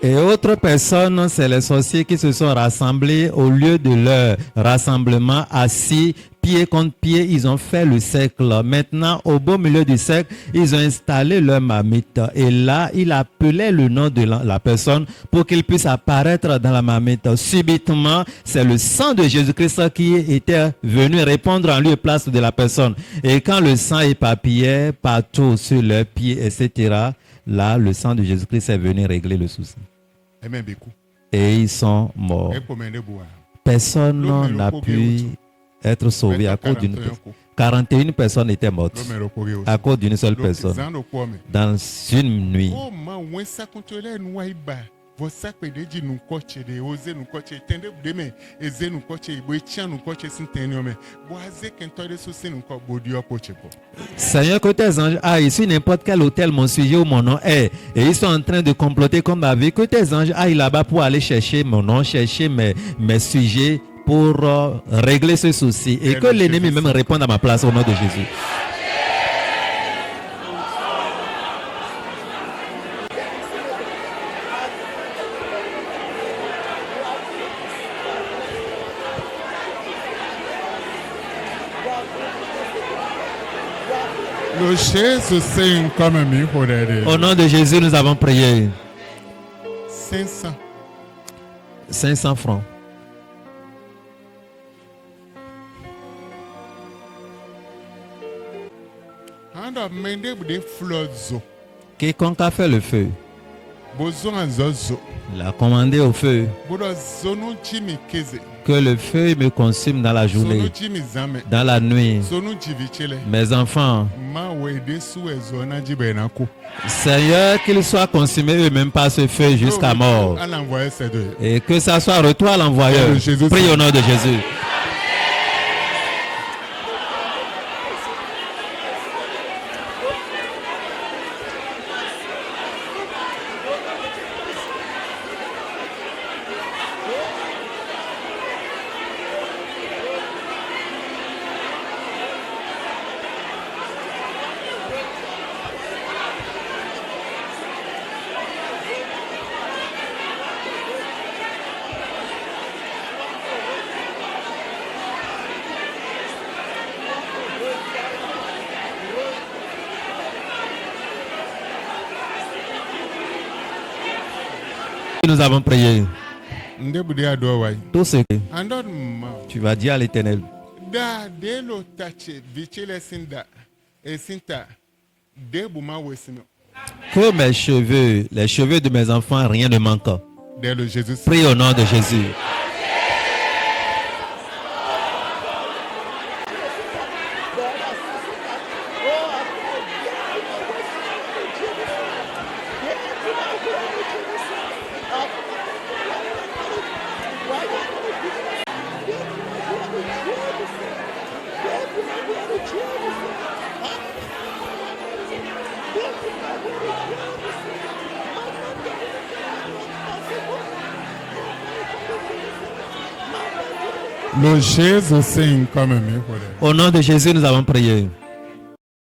Et autres personnes, c'est les sorciers qui se sont rassemblés au lieu de leur rassemblement assis, pied contre pied, ils ont fait le cercle. Maintenant, au beau milieu du cercle, ils ont installé leur marmite. Et là, il appelait le nom de la personne pour qu'il puisse apparaître dans la marmite. Subitement, c'est le sang de Jésus-Christ qui était venu répondre en lieu et place de la personne. Et quand le sang éparpillait partout sur leurs pieds, etc., là, le sang de Jésus-Christ est venu régler le souci. Et ils sont morts. Personne n'a pu être sauvés à cause d'une personne. 41 personnes étaient mortes à cause d'une seule personne dans une nuit. Seigneur, que tes anges aillent sur n'importe quel hôtel mon sujet ou mon nom est et ils sont en train de comploter comme ma vie, que tes anges aillent là-bas pour aller chercher mon nom, chercher mes sujets pour régler ce souci et que l'ennemi même réponde à ma place au nom de Jésus. Au nom de Jésus, nous avons prié. 500 francs. Quiconque a fait le feu, il a commandé au feu que le feu me consume dans la journée, dans la nuit. Mes enfants, Seigneur, qu'ils soient consumés eux-mêmes par ce feu jusqu'à mort. Et que ça soit retour à l'envoyeur. Prie au nom de Jésus. Nous avons prié. Tout ce que tu vas dire à l'Éternel. Que mes cheveux, les cheveux de mes enfants, rien ne manque. Prie au nom de Jésus. Au nom de Jésus, nous avons prié.